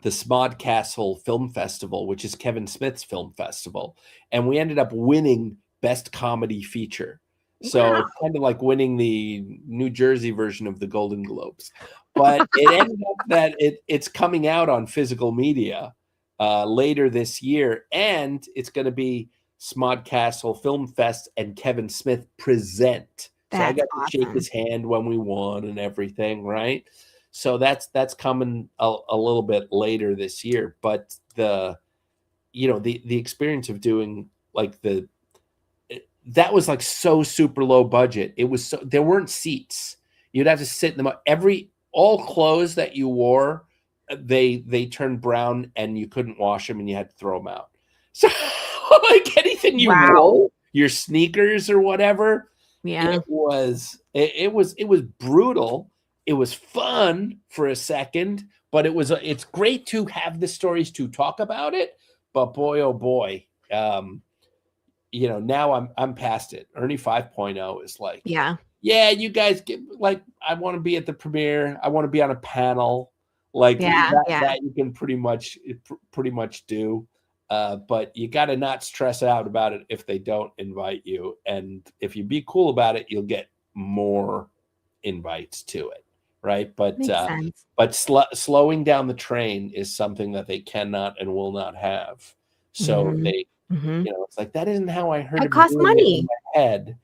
the Smodcastle Film Festival, which is Kevin Smith's film festival, and we ended up winning Best Comedy Feature. So Wow. it's kind of like winning the New Jersey version of the Golden Globes. But it ended up that it's coming out on physical media later this year, and it's going to be Smodcastle Film Fest and Kevin Smith present. So I That's got to shake awesome. his hand when we won and everything, right? So that's coming a little bit later this year. But the experience of doing like that was like so super low budget. It was so there weren't seats. You'd have to sit in them. All clothes that you wore, they turned brown and you couldn't wash them and you had to throw them out. So like anything you wore, your sneakers or whatever, Yeah. it was brutal. It was fun for a second, but it's great to have the stories to talk about it. But boy, oh boy, now I'm past it. Ernie 5.0 is like, Yeah. yeah, you guys get like, I want to be at the premiere. I want to be on a panel. Like that you can pretty much do. But you got to not stress out about it if they don't invite you. And if you be cool about it, you'll get more invites to it. Right. But Makes sense. but slowing down the train is something that they cannot and will not have. So they, it's like, that isn't how I heard It it costs money. in my head.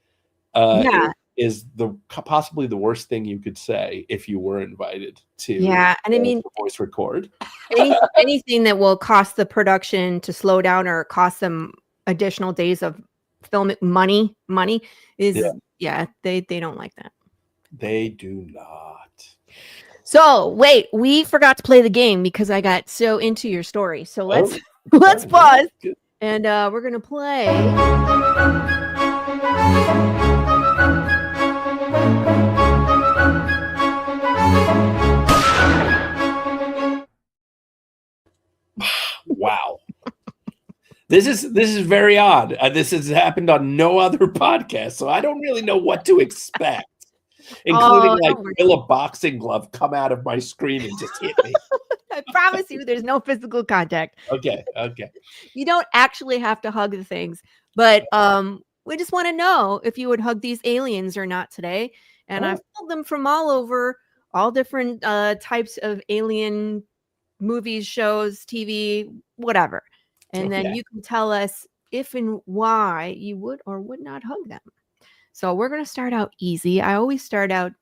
Is possibly the worst thing you could say if you were invited to and I mean voice record. anything that will cost the production to slow down or cost them additional days of filming money is they don't like that. They do not. So wait, we forgot to play the game because I got so into your story. So let's pause and we're gonna play. Wow. This is very odd. This has happened on no other podcast, so I don't really know what to expect. Including will a boxing glove come out of my screen and just hit me? I promise you there's no physical contact. Okay. You don't actually have to hug the things, but we just want to know if you would hug these aliens or not today. And I've pulled them from all over, all different types of alien movies, shows, TV, whatever. And then you can tell us if and why you would or would not hug them. So we're going to start out easy. I always start out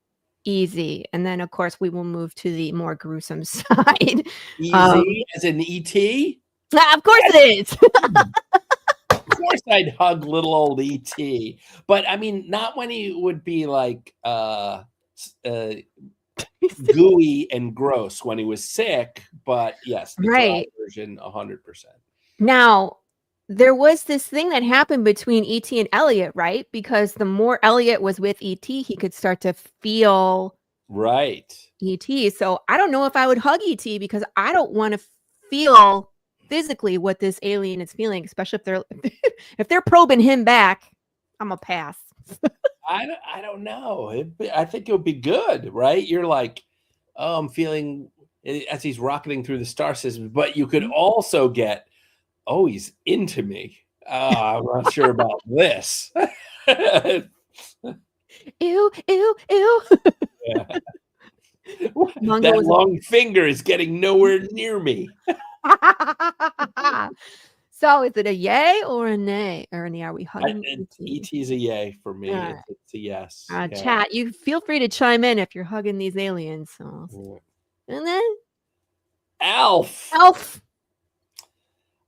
easy. And then, of course, we will move to the more gruesome side. Easy as in E.T.? Of course it is. Of course I'd hug little old E.T. But, I mean, not when he would be like gooey and gross when he was sick. But, yes, the dry version, 100%. Now, there was this thing that happened between E.T. and Elliot, right? Because the more Elliot was with E.T., he could start to feel E.T. So I don't know if I would hug E.T. because I don't want to feel physically what this alien is feeling, especially if they're probing him back. I'm a pass. I don't know. I think it would be good, right? You're like, oh, I'm feeling as he's rocketing through the star system, but you could also get, oh, he's into me. I'm not sure about this. Ew, ew, ew. Yeah. That long finger is getting nowhere near me. So is it a yay or a nay? Ernie, are we hugging E.T. is a yay for me. It's a yes. Chat, you feel free to chime in if you're hugging these aliens. So. And then Alf.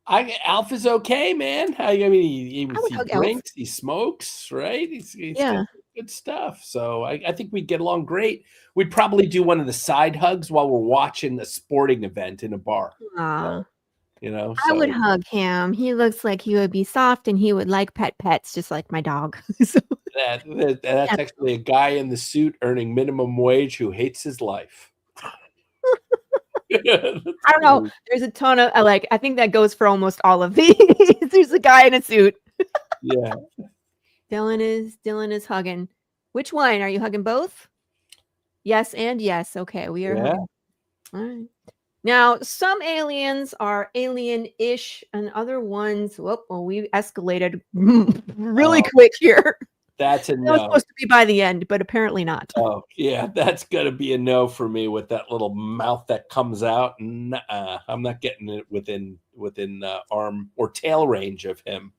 Alf is okay, man. I mean, he drinks, he smokes, right? He's good stuff. So I think we'd get along great. We'd probably do one of the side hugs while we're watching a sporting event in a bar. So, I would hug him. He looks like he would be soft and he would like pets, just like my dog. That's actually a guy in the suit earning minimum wage who hates his life. I don't know. There's a ton of I think that goes for almost all of these. There's a guy in a suit. Yeah. Dylan is hugging. Which one? Are you hugging both? Yes and yes. Okay, we are. Yeah. All right. Now, some aliens are alien-ish, and other ones, well, we escalated really Oh, quick here. that's a That was no. supposed to be by the end, but apparently not. Oh, yeah, that's gonna be a no for me with that little mouth that comes out. Nuh-uh. I'm not getting it within arm or tail range of him.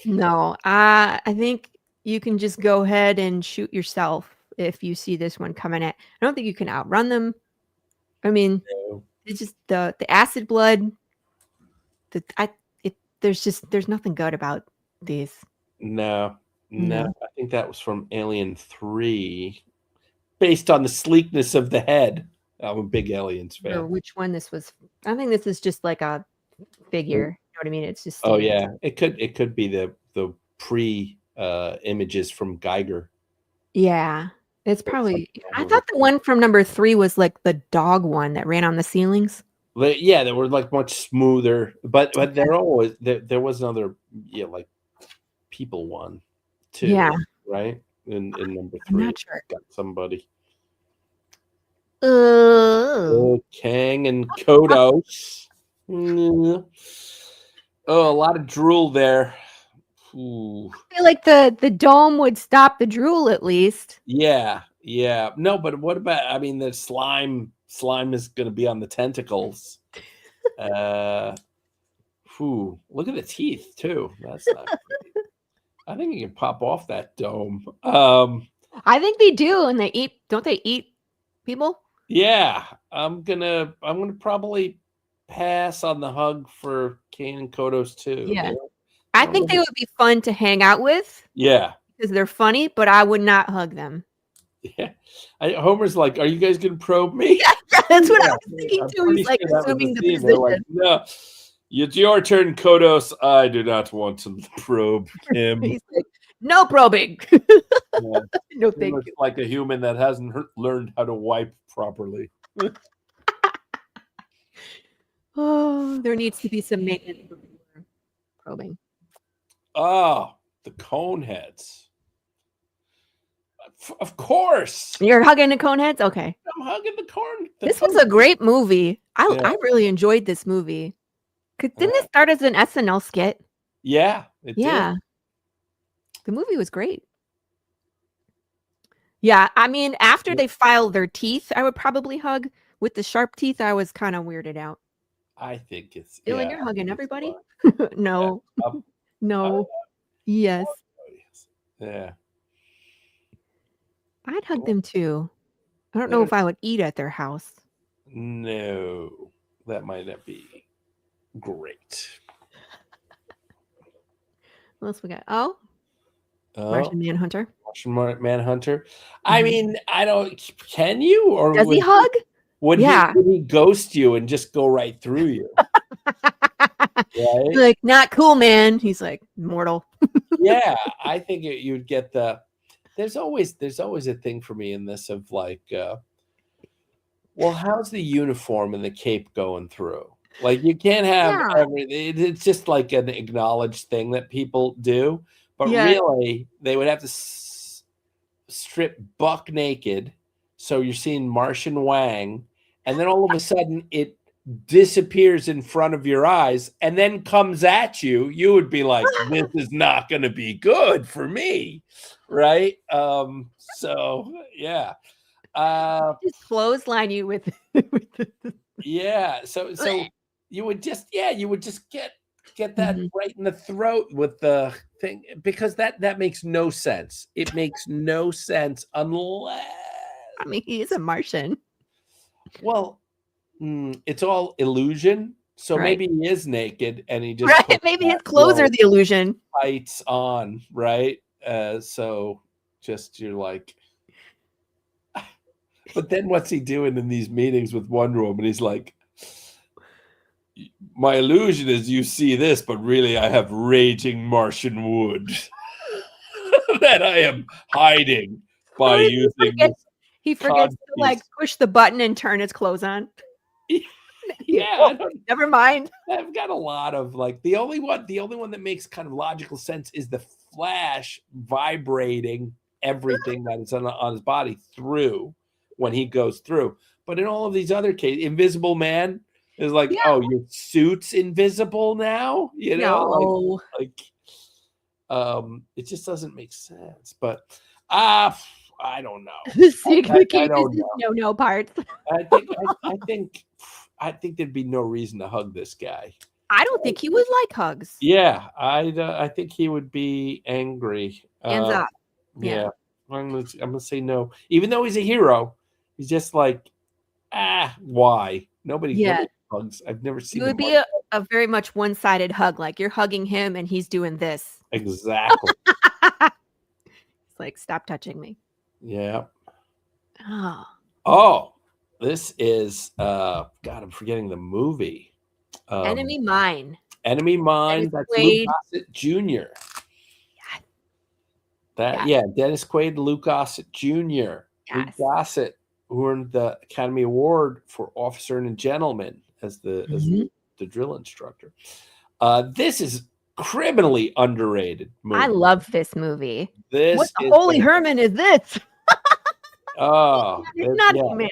No, I think you can just go ahead and shoot yourself if you see this one coming at. I don't think you can outrun them. I mean, No, it's just the acid blood. The I it there's nothing good about these. no, no. No. I think that was from Alien 3, based on the sleekness of the head. I'm a big Aliens Or fan. which one this was. I think this is just like a figure. You know what I mean? It's just Oh standing. yeah, it could be the pre images from Geiger. Yeah. It's Or something probably I over thought the one from number 3 was like the dog one that ran on the ceilings. Yeah, they were like much smoother, but they're always there was another like people one Yeah. too, right? In number I'm 3, not sure. got somebody. Oh. Oh, Kang and Kodos. Mm. Oh, a lot of drool there. Ooh. I feel like the dome would stop the drool at least. Yeah, yeah. No, but what about? I mean, the slime is going to be on the tentacles. Look at the teeth too. That's not great. I think you can pop off that dome. I think they do, and they eat. Don't they eat people? Yeah, I'm gonna probably pass on the hug for Kane and Kodos too. Yeah. I I don't think they know. would be fun to hang out with Yeah, because they're funny, but I would not hug them. yeah. Homer's like, "Are you guys gonna probe me?" That's what I Yeah, was thinking I'm too. pretty He's like sure that was assuming the the scene. They're like, position. "No, it's your turn, Kodos. I do not want to probe him." He's like, no probing. Yeah. No, He thank looks you. like a human that hasn't learned how to wipe properly. Oh, there needs to be some maintenance before probing. Oh, the cone heads. Of course. You're hugging the cone heads? Okay. I'm hugging the corn. This was a great movie. Yeah. I really enjoyed this movie. Didn't Yeah. this start as an SNL skit? Yeah, it Yeah. did. The movie was great. Yeah, I mean, after they filed their teeth, I would probably hug. With the sharp teeth, I was kind of weirded out. I think it's Dylan, yeah. you're hugging It's everybody? fine. No. Yeah. No. Yes. Yeah. I'd hug them too. I don't know if I would eat at their house. No, that might not be great. What else we got? Oh, Martian Manhunter. Martian Manhunter. I mean, I don't. Can you or Does he hug? would Yeah. he ghost you and just go right through you? Right? Like, not cool, man. He's like, mortal. Yeah, I think you'd get the. There's always a thing for me in this of like, well, how's the uniform and the cape going through? Like, you can't have everything. It's just like an acknowledged thing that people do, but really, they would have to strip buck naked, so you're seeing Martian Wang, and then all of a sudden it disappears in front of your eyes and then comes at you. You would be like, this is not going to be good for me, right? So yeah, Just clothesline you with yeah. So you would just get that right in the throat with the thing, because that makes no sense. It makes no sense unless, I mean, he is a Martian. well, it's all illusion. So maybe he is naked and he just maybe his clothes are the illusion. Tights on, right? So just you're like, but then what's he doing in these meetings with Wonder Woman? He's like, my illusion is you see this, but really I have raging Martian wood that I am hiding by using this. He forgets to like push the button and turn his clothes on. Yeah, never mind. I've got a lot of like the only one that makes kind of logical sense is the Flash vibrating everything that is on his body through when he goes through. But in all of these other cases, Invisible Man, It's like, Yeah. oh, your suit's invisible now, you know, No. it just doesn't make sense. But I don't know. The secret I case is don't his know. no parts. I think there'd be no reason to hug this guy. I don't think he would like hugs. Yeah, I think he would be angry. Hands up. Yeah, I'm gonna say no. Even though he's a hero, he's just like, why? Nobody hugs. I've never seen It would him be hug. a very much one-sided hug. Like you're hugging him and he's doing this. Exactly. It's like, stop touching me. Yeah. Oh. Oh, this is God, I'm forgetting the movie. Enemy Mine. Enemy Mine. Dennis That's Luke Quaid. Gossett Jr. Yeah. Dennis Quaid, Luke Gossett Jr. Luke Yes. Gossett earned the Academy Award for Officer and a Gentleman as the drill instructor. This is criminally underrated movie. I love this movie. This What the is holy Herman is this? Oh, It's not man.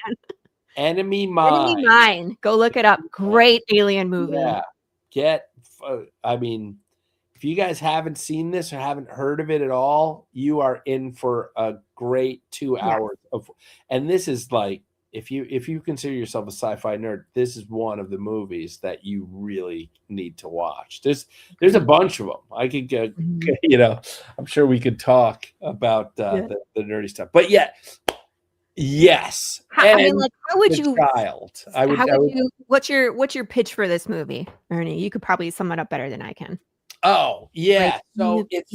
Enemy Mine. Enemy Mine. Go look it up. Great alien movie. Yeah. I mean, if you guys haven't seen this or haven't heard of it at all, you are in for a great 2 hours of, and this is like, if you consider yourself a sci-fi nerd, this is one of the movies that you really need to watch. There's a bunch of them. I could get, I'm sure we could talk about the nerdy stuff, but yes. I mean, like, how would you? Child. What's your pitch for this movie, Ernie? You could probably sum it up better than I can. Oh yeah. Like, So it's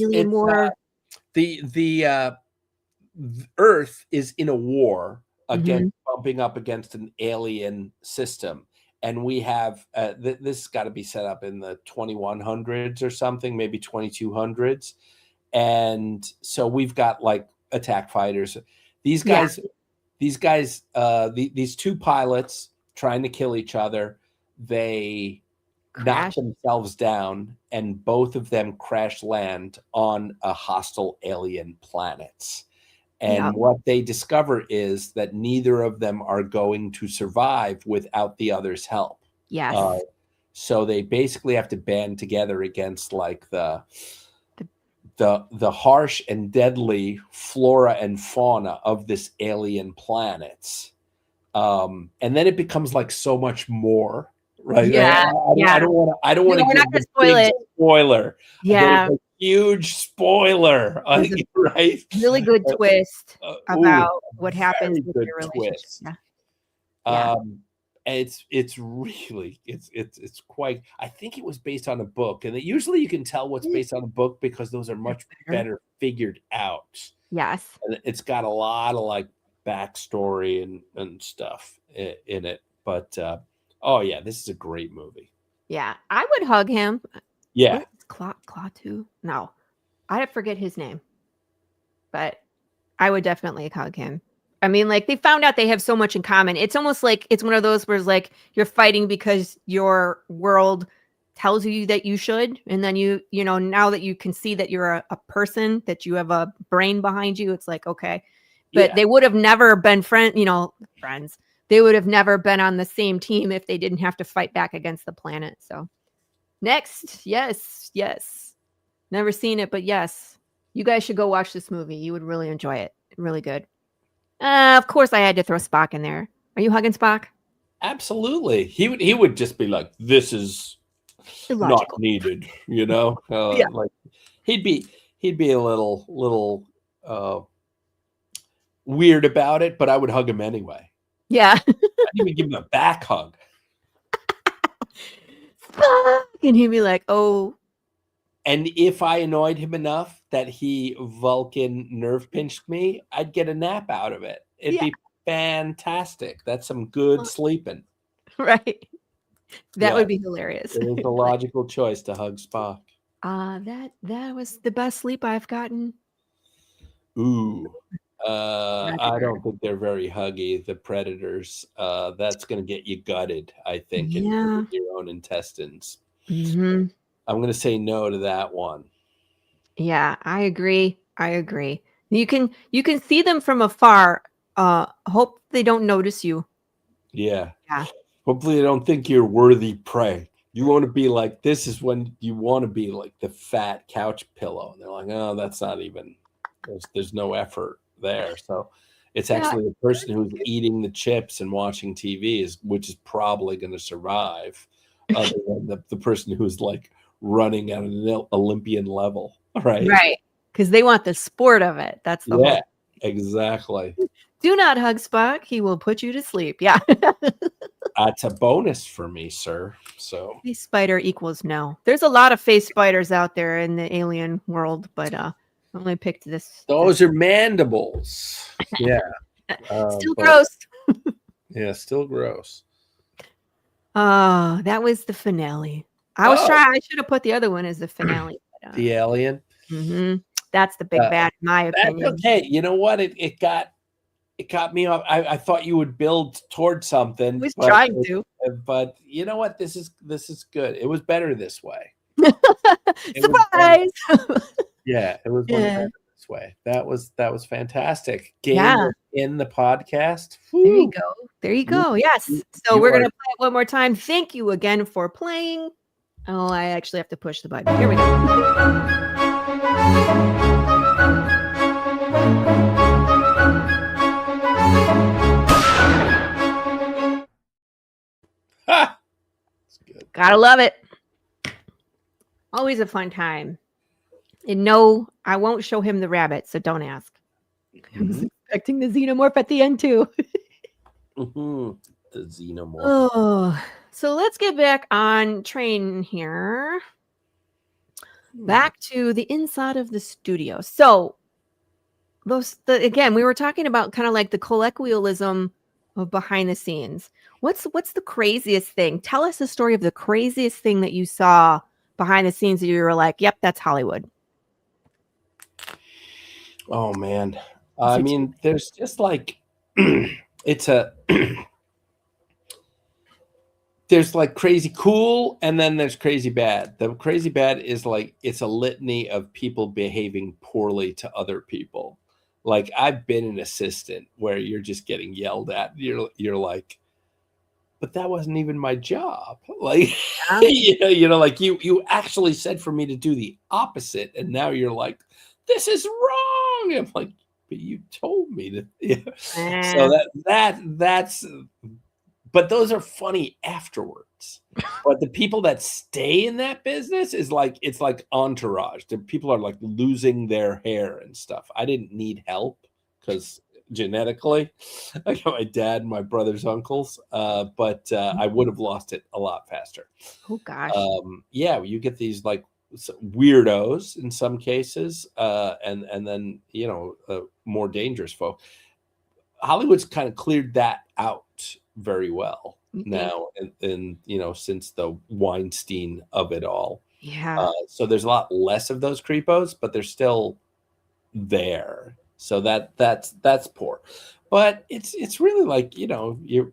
the Earth is in a war against bumping up against an alien system, and we have this has got to be set up in the 2100s or something, maybe 2200s, and so we've got like attack fighters. These guys, these two pilots trying to kill each other, they knock themselves down, and both of them crash land on a hostile alien planet. And what they discover is that neither of them are going to survive without the other's help. Yes. So they basically have to band together against like the harsh and deadly flora and fauna of this alien planet. And then it becomes like so much more. Right. Yeah. I don't want to give a big spoiler. Yeah. There's a huge spoiler. Right. Really good twist about what happens with your relationship. Twist. And it's really it's quite. I think it was based on a book, and usually you can tell what's based on a book because those are much better figured out. Yes. And it's got a lot of like backstory and stuff in it, but. Oh yeah, this is a great movie. Yeah, I would hug him. Yeah, Klaatu? No, I forget his name, but I would definitely hug him. I mean, like they found out they have so much in common. It's almost like it's one of those where it's like you're fighting because your world tells you that you should, and then you know now that you can see that you're a person, that you have a brain behind you, it's like okay, but they would have never been friends. They would have never been on the same team if they didn't have to fight back against the planet. So next, yes. Never seen it, but yes. You guys should go watch this movie. You would really enjoy it. Really good. Of course, I had to throw Spock in there. Are you hugging Spock? Absolutely. He would just be like, this is illogical. Not needed, Like he'd be a little weird about it, but I would hug him anyway. Yeah. I'd even give him a back hug. And he'd be like, oh. And if I annoyed him enough that he Vulcan nerve pinched me, I'd get a nap out of it. It'd be fantastic. That's some good sleeping. Right. That would be hilarious. It is a logical choice to hug Spock. That was the best sleep I've gotten. Ooh. I don't think they're very huggy. The Predators. That's going to get you gutted, I think, in your own intestines. Mm-hmm. I'm going to say no to that one. Yeah, I agree. You can see them from afar. Hope they don't notice you. Yeah. Hopefully they don't think you're worthy prey. You want to be like, this is when you want to be like the fat couch pillow. And they're like, oh, that's not even, there's no effort there. So it's actually the person who's eating the chips and watching TV which is probably going to survive, other than the person who's like running at an Olympian level. Right. Right. Because they want the sport of it. That's the whole. Exactly. Do not hug Spock. He will put you to sleep. Yeah. It's a bonus for me, sir. So face spider equals no. There's a lot of face spiders out there in the alien world, but I only picked this. Those are mandibles. Yeah. Still gross. Yeah, still gross. Oh, that was the finale. I should have put the other one as the finale. But, the alien. Mm-hmm. That's the big bad, in my opinion. Okay, you know what? It got me off. I thought you would build towards something. I was trying to. But you know what? This is good. It was better this way. Surprise! Yeah, it was better this way. That was fantastic. Game in the podcast. Woo. There you go. There you go. Yes. So we're gonna play it one more time. Thank you again for playing. Oh, I actually have to push the button. Here we go. Gotta love it. Always a fun time. And no, I won't show him the rabbit, so don't ask. I was expecting the xenomorph at the end too. The xenomorph. Oh, so let's get back on train here. Back to the inside of the studio. So again, we were talking about kind of like the colloquialism of behind the scenes. What's the craziest thing? Tell us the story of the craziest thing that you saw behind the scenes that you were like, yep, that's Hollywood. Oh man. I mean, there's just like there's like crazy cool, and then there's crazy bad. The crazy bad is like it's a litany of people behaving poorly to other people. Like I've been an assistant where you're just getting yelled at. You're like, but that wasn't even my job. Like, you know, like you actually said for me to do the opposite, and now you're like, this is wrong. I'm like, but you told me to. Yeah. So that's. But those are funny afterwards. But the people that stay in that business it's like Entourage. The people are like losing their hair and stuff. I didn't need help because genetically, I got my dad and my brother's uncles. But I would have lost it a lot faster. Oh gosh. Yeah, you get these like weirdos in some cases, and then you know more dangerous folk. Hollywood's kind of cleared that out very well now, and you know, since the Weinstein of it all. Yeah. So there's a lot less of those creepos, but they're still there. So that's poor. But it's really like, you know, you're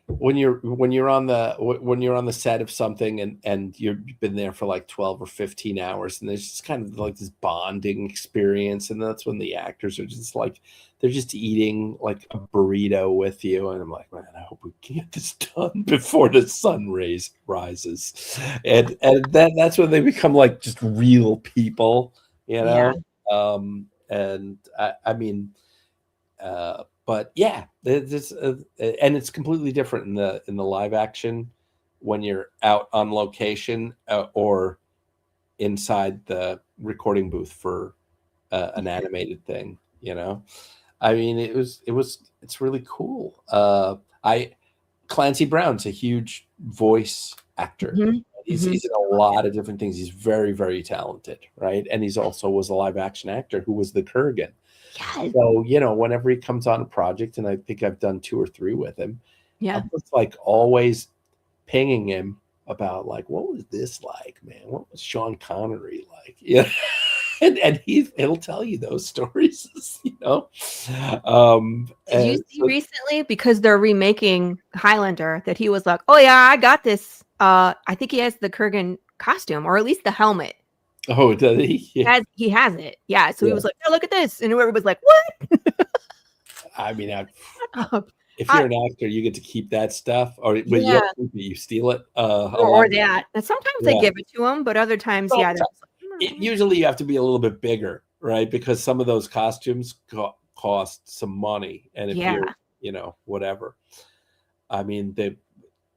when you're on the set of something and you've been there for like 12 or 15 hours, and there's just kind of like this bonding experience, and that's when the actors are just like they're just eating like a burrito with you, and I'm like, man, I hope we can get this done before the sun rises, and that's when they become like just real people, you know. And I mean, but yeah, and it's completely different in the live action when you're out on location or inside the recording booth for an animated thing. You know, I mean, it's really cool. Clancy Brown's a huge voice actor. He's in a lot of different things. He's very, very talented, right? And he's also was a live action actor who was the Kurgan. Yes. So, you know, whenever he comes on a project, and I think I've done 2 or 3 with him, I'm just like always pinging him about like, what was this like, man? What was Sean Connery like? Yeah. And he'll tell you those stories, you know. Did you see recently, because they're remaking Highlander, that he was like, oh yeah, I got this. I think he has the Kurgan costume, or at least the helmet. Oh, does he? Yeah. He has it. Yeah. So he was like, oh, look at this. And whoever was like, what? I mean, if you're an actor, you get to keep that stuff, or but you Yeah, don't keep it, you steal it. A or lot. that. And sometimes they Yeah. give it to them, but other times, Well, yeah, they're just like, usually you have to be a little bit bigger, right? Because some of those costumes cost some money, and if yeah, you're, whatever. I mean,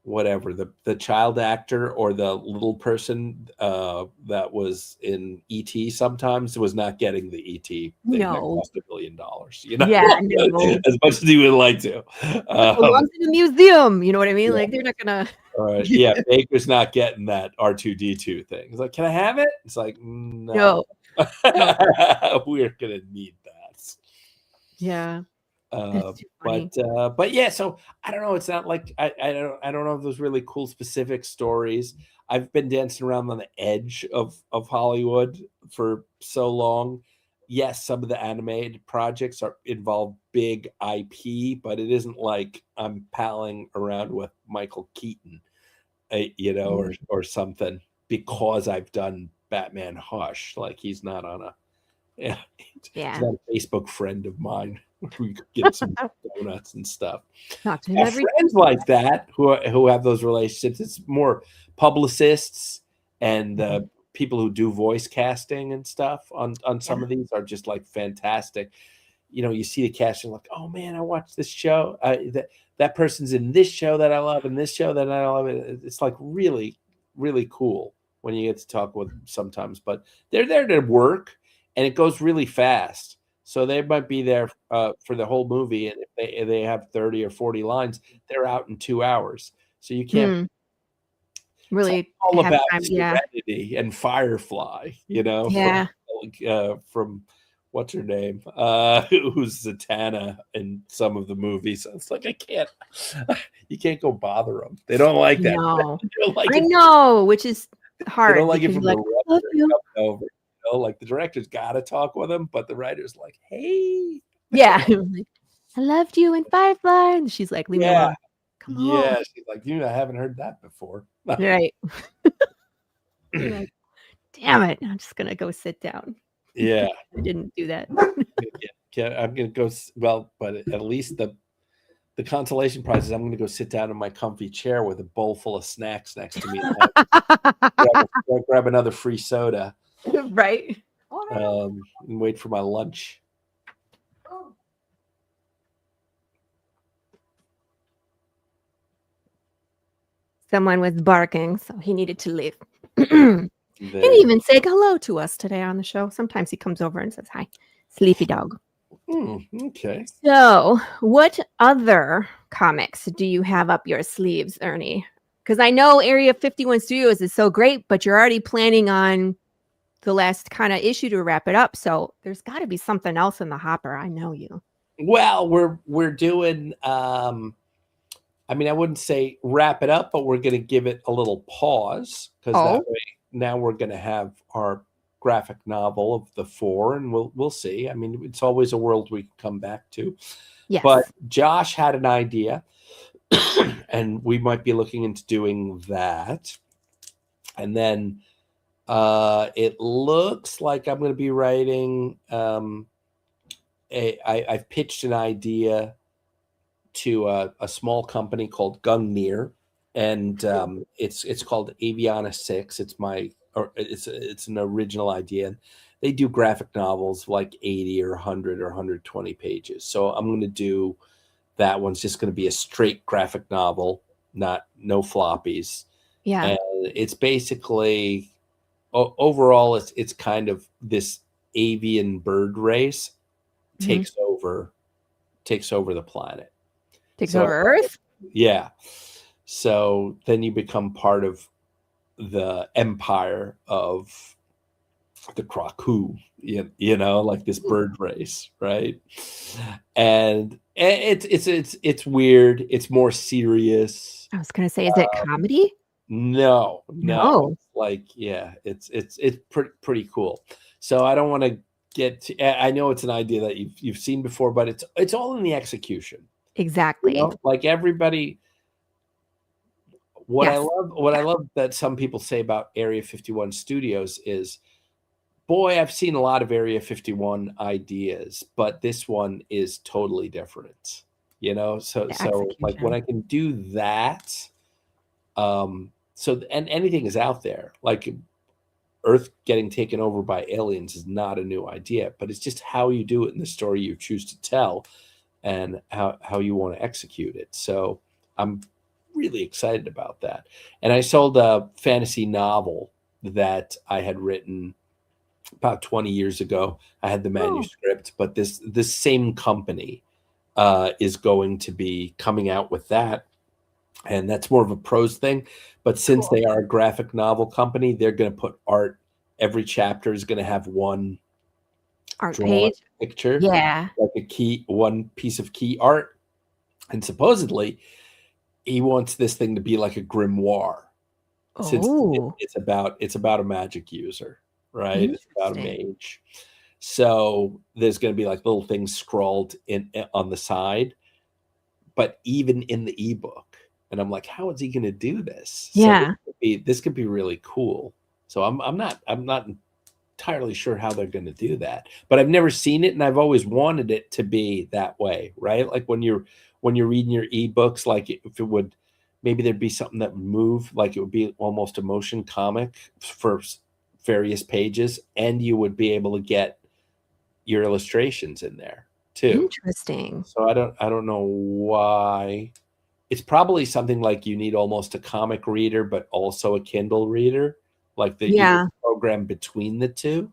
whatever the child actor or the little person that was in ET sometimes was not getting the ET thing that no, cost $1 billion, yeah, no. as much as he would like to. That belongs in a museum. You know what I mean? Yeah. Like they're not gonna. Yeah, Baker's not getting that R2D2 thing. He's like, "Can I have it?" It's like, "No, No. we're gonna need that." Yeah, it's too funny. But yeah, so I don't know. It's not like I don't know if there's really cool specific stories. I've been dancing around on the edge of Hollywood for so long. Yes, some of the animated projects involve big IP, but it isn't like I'm palling around with Michael Keaton, or something because I've done Batman Hush. Like he's not on a yeah, he's Yeah, not a Facebook friend of mine. We could get some donuts and stuff. talk to him Have every. friends like that who have those relationships. It's more publicists and people who do voice casting and stuff on some of these are just like fantastic. You see the cast, you're like, oh man, I watched this show. That person's in this show that I love, and this show that I love. It's like really, really cool when you get to talk with them sometimes. But they're there to work, and it goes really fast. So they might be there for the whole movie, and if they have 30 or 40 lines, they're out in 2 hours. So you can't. It's Really all have about time. Yeah, Serenity and Firefly, yeah, from what's her name, who's Zatanna in some of the movies. So it's like you can't go bother them. They don't like that. no, They don't like I it. know, which is They hard don't like it because from you're the like, I love writer you. coming over. Like the director's got to talk with them, but the writer's like, hey, Yeah, like, I loved you in Firefly, and she's like, leave me yeah, alone. Come on, yeah. She's like, I haven't heard that before. right? You're like, damn it, I'm just gonna go sit down. Yeah. I didn't do that. I'm gonna go. Well, but at least the consolation prize is I'm going to go sit down in my comfy chair with a bowl full of snacks next to me. Grab another free soda. Right. And wait for my lunch. Someone was barking, so he needed to leave. He didn't even say hello to us today on the show. Sometimes he comes over and says hi. Sleepy dog. Okay. So, what other comics do you have up your sleeves, Ernie? Because I know Area 51 Studios is so great, but you're already planning on the last kind of issue to wrap it up. So there's got to be something else in the hopper. I know you. Well, we're doing. I mean, I wouldn't say wrap it up, but we're going to give it a little pause because that way now we're going to have our graphic novel of the 4, and we'll see. I mean, it's always a world we can come back to. Yes. But Josh had an idea, and we might be looking into doing that. And then it looks like I'm going to be writing. I've pitched an idea to a small company called Gungnir, and it's called Aviana 6. It's an original idea. They do graphic novels like 80 or 100 or 120 pages. So I'm going to do that one's just going to be a straight graphic novel, no floppies. Yeah. And it's basically overall it's kind of this avian bird race takes over the planet. Takes over Earth? Yeah. So then you become part of the empire of the Kraku, like this bird race, right? And it's weird. It's more serious. I was gonna say, is it comedy? No. No. Like, yeah, it's pretty cool. So I don't want to get to, I know it's an idea that you've seen before, but it's all in the execution. Exactly. Like everybody. What I love that some people say about Area 51 Studios is, boy, I've seen a lot of Area 51 ideas, but this one is totally different. you know? So The like when execution. I can do that, so and anything is out there. Like Earth getting taken over by aliens is not a new idea, but it's just how you do it in the story you choose to tell and how you want to execute it. So I'm really excited about that. And I sold a fantasy novel that I had written about 20 years ago. I had the Oh, manuscript, but this same company is going to be coming out with that. And that's more of a prose thing. But since cool. they are a graphic novel company, they're going to put art. Every chapter is going to have one Art drawn page. picture, Yeah. like one piece of key art. And supposedly, he wants this thing to be like a grimoire, since Oh, it's about a magic user, right? It's about a interesting. mage. So there's going to be like little things scrawled in on the side, but even in the ebook. And I'm like, how is he going to do this? So Yeah. this could be really cool. So I'm not entirely sure how they're going to do that, but I've never seen it, and I've always wanted it to be that way, right? Like when you're reading your ebooks, like if it would, maybe there'd be something that would move, like it would be almost a motion comic for various pages, and you would be able to get your illustrations in there too. Interesting. So I don't know why. It's probably something like you need almost a comic reader, but also a Kindle reader, like that you would Yeah. program between the two,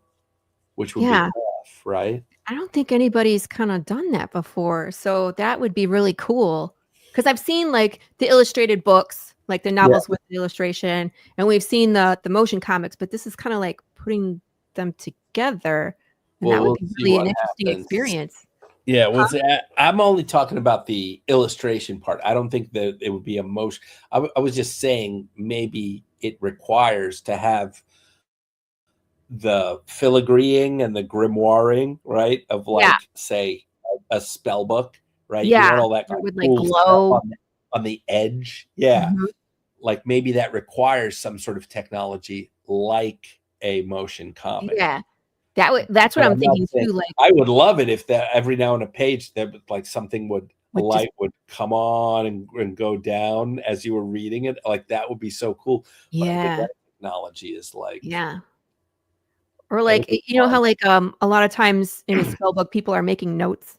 which would be Yeah. tough, right? I don't think anybody's kind of done that before. So that would be really cool. Because I've seen like the illustrated books, like the Yeah. novels with the illustration, and we've seen the motion comics, but this is kind of like putting them together. And that Well, would we'll be see really an what interesting happens. experience. Yeah, Huh? I'm only talking about the illustration part. I don't think that it would be a motion. I was just saying maybe it requires to have the filigreeing and the grimoiring, right? Of Yeah. like, say, a spell book, right? You want Yeah. all that It kind of would like cool stuff glow. on the edge. Yeah. Mhm. Like maybe that requires some sort of technology like a motion comic. Yeah. That's what But I'm I'm not thinking saying, too. Like, I would love it if that every now on a page that like something would, a with just, light would come on and go down as you were reading it. Like that would be so cool. But I think yeah. that technology is like, Yeah. Or that would like, be you know fun. how like a lot of times in a spell book people are making notes.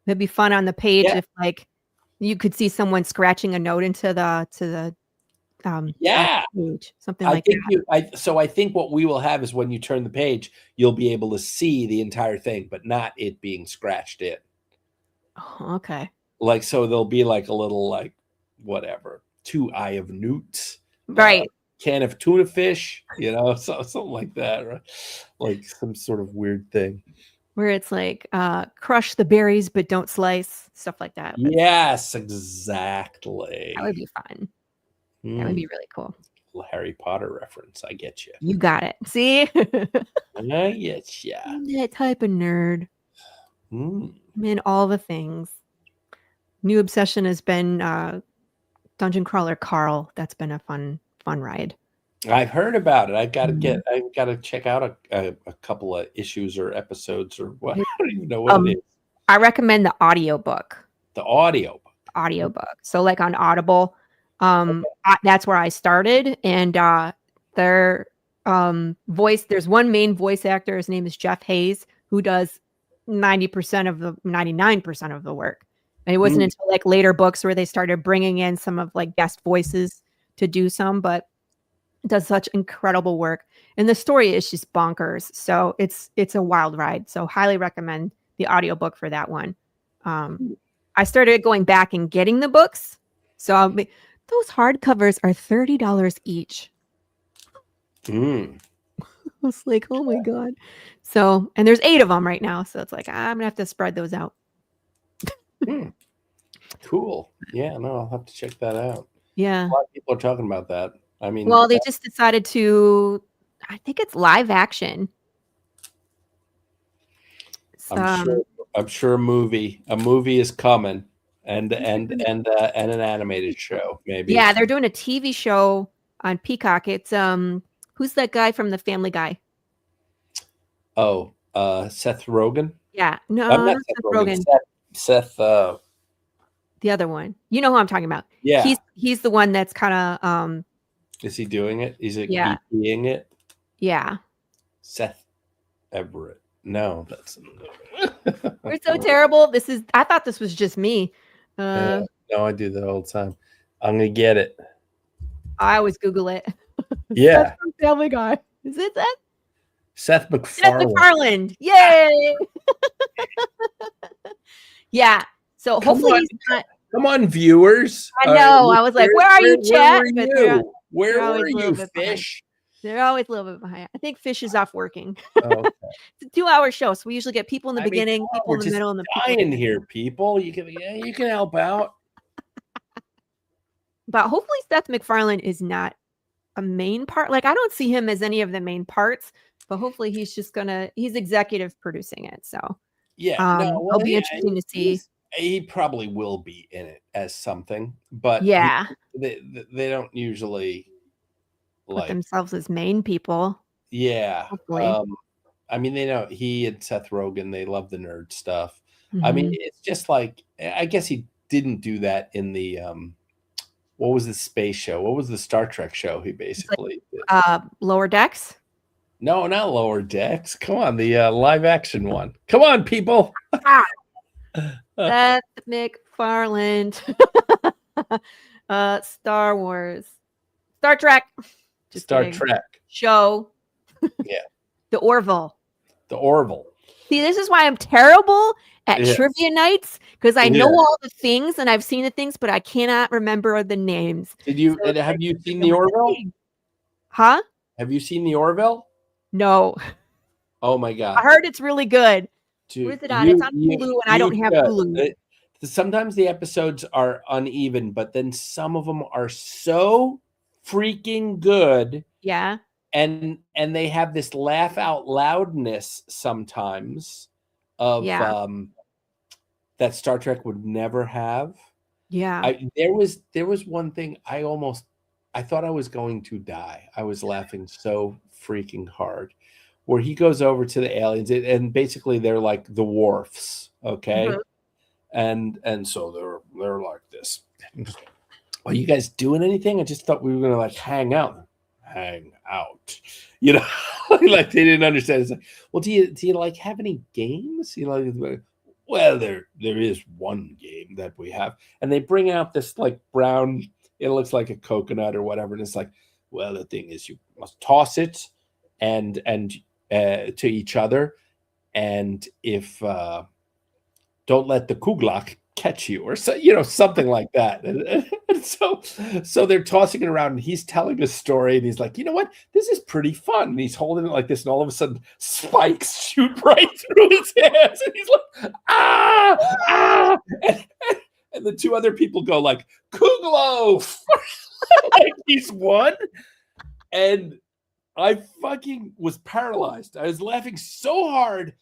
It'd be fun on the page Yeah. if like you could see someone scratching a note into the side Yeah. page, something I like think that. I think what we will have is when you turn the page, you'll be able to see the entire thing, but not it being scratched in. Oh, okay. Like, so there'll be like a little, like, whatever, 2 eye of newt, uh, Right. can of tuna fish, you know, so something like that, right? Like some sort of weird thing. Where it's like crush the berries but don't slice, stuff like that. But Yes, that would exactly. be fun. That would Mm, be really cool. little Harry Potter reference. I get you. You got it. See? I get you. I'm that type of nerd. Mm. I'm in all the things. New obsession has been Dungeon Crawler Carl. That's been a fun ride. I've heard about it. Mhm. I gotta check out a couple of issues or episodes or what. I It- don't even know what it is. I recommend the audiobook. The audio. Audiobook. So like on Audible, that's where I started, and their voice. There's one main voice actor. His name is Jeff Hayes, who does 90% of the 99% of the work. And it wasn't Mm. until like later books where they started bringing in some of like guest voices to do some, but it does such incredible work. And the story is just bonkers. So it's a wild ride. So highly recommend the audiobook for that one. Um, I started going back and getting the books. So those hardcovers are $30 each. Mm. I was like, oh my God. So, and there's 8 of them right now. So it's like, I'm gonna have to spread those out. Mm. Cool. Yeah, no, I'll have to check that out. A Yeah. lot of people are talking about that. I mean, Well, they just decided to, I think it's live action. It's, I'm sure a movie is coming, and an animated show maybe. yeah, they're doing a TV show on Peacock. It's who's that guy from the Family Guy? Oh, Seth Rogen. Yeah. I'm No, not not Seth Seth Rogen. Rogen. Seth. The other one. You know who I'm talking about. Yeah. He's the one that's kind of Is he doing it? Is it yeah. EPing it? Yeah. Seth Everett. No, that's We're so terrible. I thought this was just me. yeah, no, I do that all the time. I'm gonna get it. I always Google it. Yeah. Seth from Family Guy. Is it that? Seth Seth MacFarlane. MacFarlane. Yay! Yeah. So hopefully he's not. Come on, viewers. I know. I was like, where are you, chat? Where were you, Fish? They're always a little bit behind. I think Fish is off working. Oh, okay. It's a 2-hour show, so we usually get people in the beginning, people in the middle, and the dying here, people. You can help out. But hopefully Seth MacFarlane is not a main part. Like, I don't see him as any of the main parts, but hopefully he's executive producing it. So yeah, it'll be interesting to see. He probably will be in it as something, but yeah, they don't usually put themselves as main people. Yeah. Hopefully. I mean, they know he and Seth Rogen, they love the nerd stuff. Mm-hmm. I mean, it's just like, I guess he didn't do that in the what was the space show? What was the Star Trek show he basically did? Lower Decks? No, not Lower Decks. Come on, the live action one. Come on, people. Seth MacFarlane. Star Wars. Star Trek. Star Trek. Show. Yeah. The Orville. The Orville. See, this is why I'm terrible at trivia nights, because I know all the things and I've seen the things, but I cannot remember the names. Have you seen the Orville? Huh? Have you seen the Orville? No. Oh my God. I heard it's really good. Dude, where's it on? It's on Hulu, and I don't have Hulu. Sometimes the episodes are uneven, but then some of them are so freaking good. Yeah. And they have this laugh out loudness sometimes of that Star Trek would never have. Yeah. There was one thing I thought I was going to die. I was laughing so freaking hard, where he goes over to the aliens and basically they're like the Worfs, okay? Mm-hmm. And so they're like this. Are you guys doing anything? I just thought we were gonna like hang out, you know. Like they didn't understand. It's like, well, do you like have any games? You know, well, there is one game that we have, and they bring out this like brown, it looks like a coconut or whatever, and it's like, well, the thing is you must toss it and to each other, and if don't let the Kuglak catch you, or so, you know, something like that. And so they're tossing it around, and he's telling a story, and he's like, you know what, this is pretty fun. And he's holding it like this, and all of a sudden spikes shoot right through his hands, and he's like, ah. And the two other people go like, Kuglof. Like he's won. And I fucking was paralyzed. I was laughing so hard.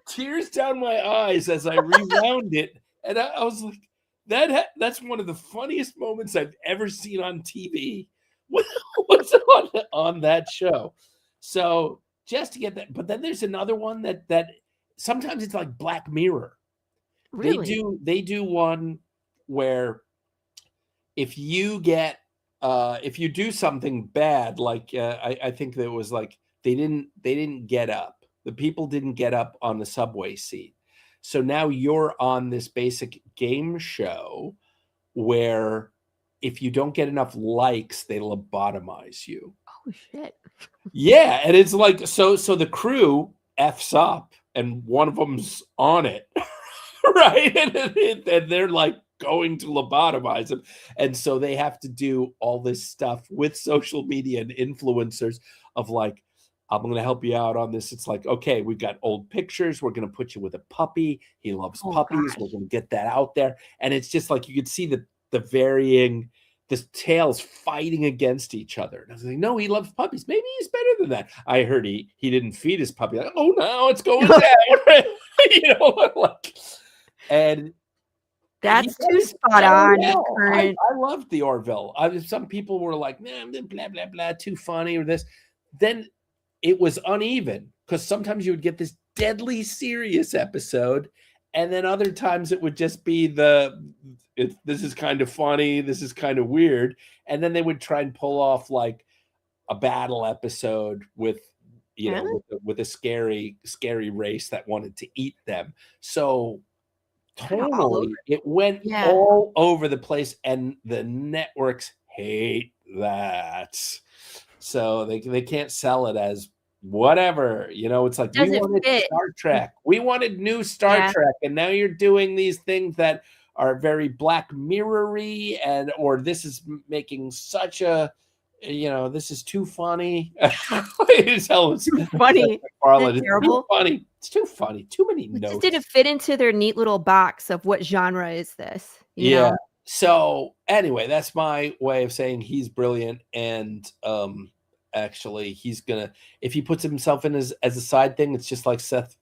Tears down my eyes as I rewound it. And I was like, that's one of the funniest moments I've ever seen on TV. Was on that show. So just to get that, but then there's another one that sometimes it's like Black Mirror. Really? They do one where if you do something bad, like I think that was like they didn't get up. The people didn't get up on the subway seat. So now you're on this basic game show where if you don't get enough likes, they lobotomize you. Oh shit. Yeah, and it's like so the crew F's up and one of them's on it. Right? And they're like going to lobotomize him. And so they have to do all this stuff with social media and influencers of like, I'm going to help you out on this. It's like, okay, we've got old pictures. We're going to put you with a puppy. He loves puppies. Gosh. We're going to get that out there. And it's just like, you could see the varying, the tails fighting against each other. And I was like, no, he loves puppies. Maybe he's better than that. I heard he didn't feed his puppy. Like, oh, no, it's going down. You know, like, and that's too spot on. I loved the Orville. Some people were like, nah, blah, blah, blah, too funny or this. Then it was uneven because sometimes you would get this deadly serious episode And then other times it would just be this is kind of funny, this is kind of weird. And then they would try and pull off like a battle episode with, with a scary race that wanted to eat them. So tonally, it went all over the place, and the networks hate that. So they can't sell it as whatever, it's like, we wanted Star Trek. We wanted new Star Trek, and now you're doing these things that are very Black Mirror-y, or this is making such a, this is too funny. It's funny. It's too funny. It's too funny. Too many notes. Just didn't fit into their neat little box of what genre is this. You know? So anyway, that's my way of saying he's brilliant, and actually he's gonna, if he puts himself in as a side thing, it's just like Seth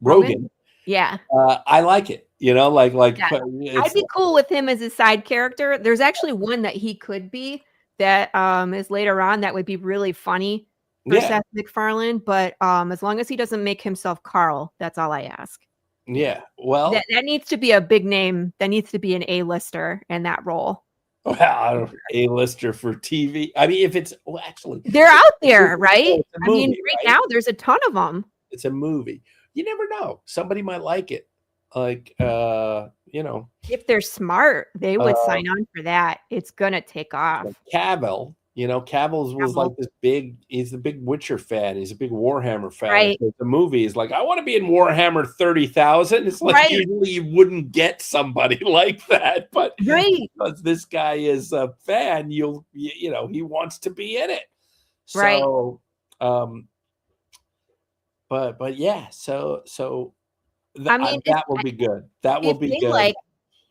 Rogen. Yeah. I like it. I'd be cool with him as a side character. There's actually one that he could be that is later on that would be really funny for Seth MacFarlane, but as long as he doesn't make himself Carl, that's all I ask. Yeah, well, that needs to be a big name. That needs to be an A-lister in that role. Well, A-lister for TV. I mean, if it's actually they're out there, right? I mean, right now there's a ton of them. It's a movie. You never know. Somebody might like it. Like, if they're smart, they would sign on for that. It's gonna take off. Like Cavill, Cavill was like this big. He's a big Witcher fan. He's a big Warhammer fan. Right. The movie is like, I want to be in Warhammer 30,000. It's like usually you wouldn't get somebody like that, but because this guy is a fan, he wants to be in it. So, but yeah, so. That will be good. That will be good.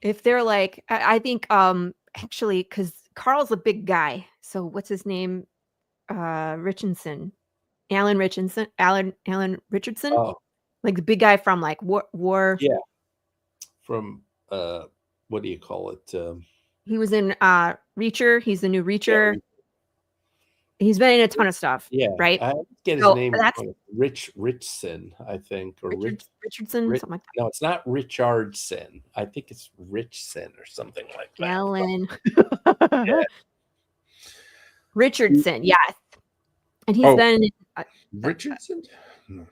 If they're like, I think, actually, because Carl's a big guy. So what's his name? Richardson. Alan Richardson. Oh. Like the big guy from like War. Yeah. From what do you call it? He was in Reacher. He's the new Reacher. Yeah. He's been in a ton of stuff. Yeah. Right. I get his name. Richardson, I think, or Richardson, something like that. No, it's not Richardson. I think it's Richson or something like that. Alan. Richardson, yes. And he's been Richardson? Ritchson.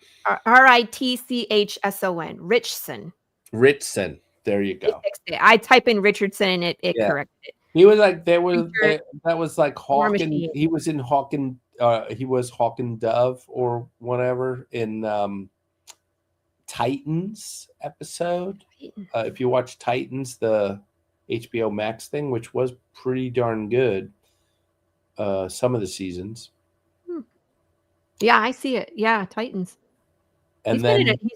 Richson. There you go. I type in Richardson and it corrected it. He was like, that was like Hawk, and he was in Hawk and he was Hawk and Dove or whatever in Titans episode. If you watch Titans, the HBO Max thing, which was pretty darn good, some of the seasons. Yeah, I see it. Yeah, Titans. And he's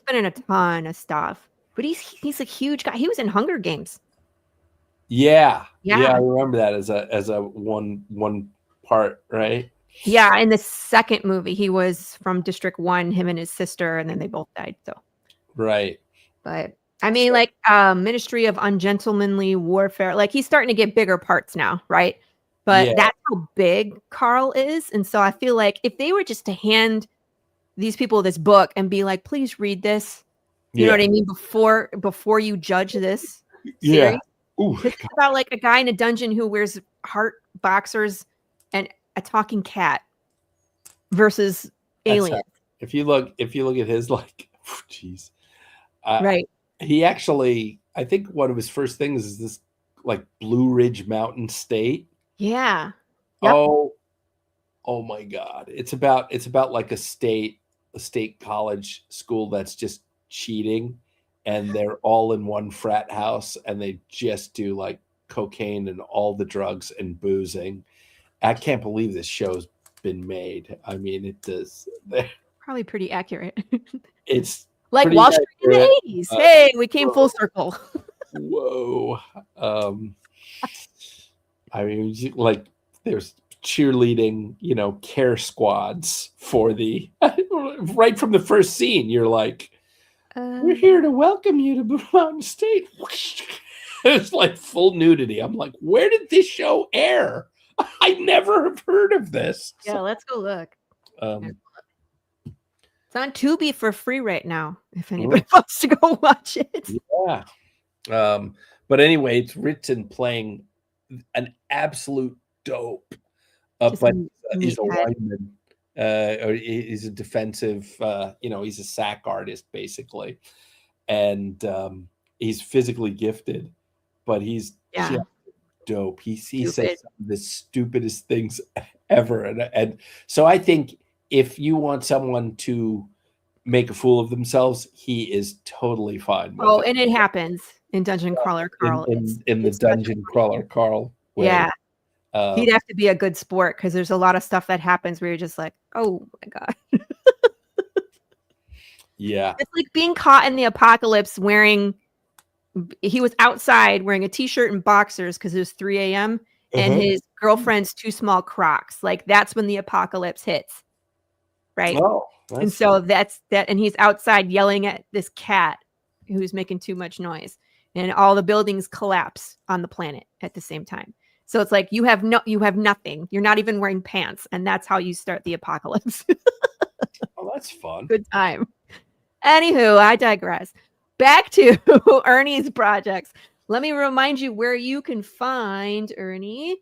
been in a ton of stuff, but he's a huge guy. He was in Hunger Games. Yeah, I remember that as a one part, right? Yeah, in the second movie, he was from District 1, him and his sister, and then they both died. So, right. But I mean, like Ministry of Ungentlemanly Warfare, like he's starting to get bigger parts now, right? But that's how big Carl is, and so I feel like if they were just to hand these people this book and be like, "Please read this," you know what I mean, before you judge this series. Yeah. Ooh. It's about like a guy in a dungeon who wears heart boxers and a talking cat versus aliens. If you look at his jeez, right? He actually, I think one of his first things is this like Blue Ridge Mountain State. Yeah. Yep. Oh my God! It's about like a state college school that's just cheating. And they're all in one frat house, and they just do like cocaine and all the drugs and boozing. I can't believe this show's been made. I mean, it does. Probably pretty accurate. It's like Wall Street in the 80s. Hey, we came full circle. Whoa. I mean, like there's cheerleading, care squads for the right from the first scene. You're like, we're here to welcome you to Blue Mountain State. It's like full nudity. I'm like, where did this show air? I never have heard of this. Yeah, let's go look. Sounds on Tubi for free right now, if anybody wants to go watch it. Yeah. But anyway, it's Ritson playing an absolute dope. But he's a lineman. Or he's a defensive, he's a sack artist basically. And he's physically gifted, but he's just dope. He says some of the stupidest things ever. And so I think if you want someone to make a fool of themselves, he is totally fine with it. And it happens in Dungeon Crawler Carl. In the Dungeon Crawler Carl way. Yeah. He'd have to be a good sport because there's a lot of stuff that happens where you're just like, oh my God. Yeah. It's like being caught in the apocalypse he was outside wearing a t-shirt and boxers because it was 3 a.m. and his girlfriend's 2 small Crocs. Like that's when the apocalypse hits. Right. Oh, and so that's that. And he's outside yelling at this cat who's making too much noise, and all the buildings collapse on the planet at the same time. So it's like you have nothing. You're not even wearing pants, and that's how you start the apocalypse. Oh, that's fun. Good time. Anywho, I digress. Back to Ernie's projects. Let me remind you where you can find Ernie.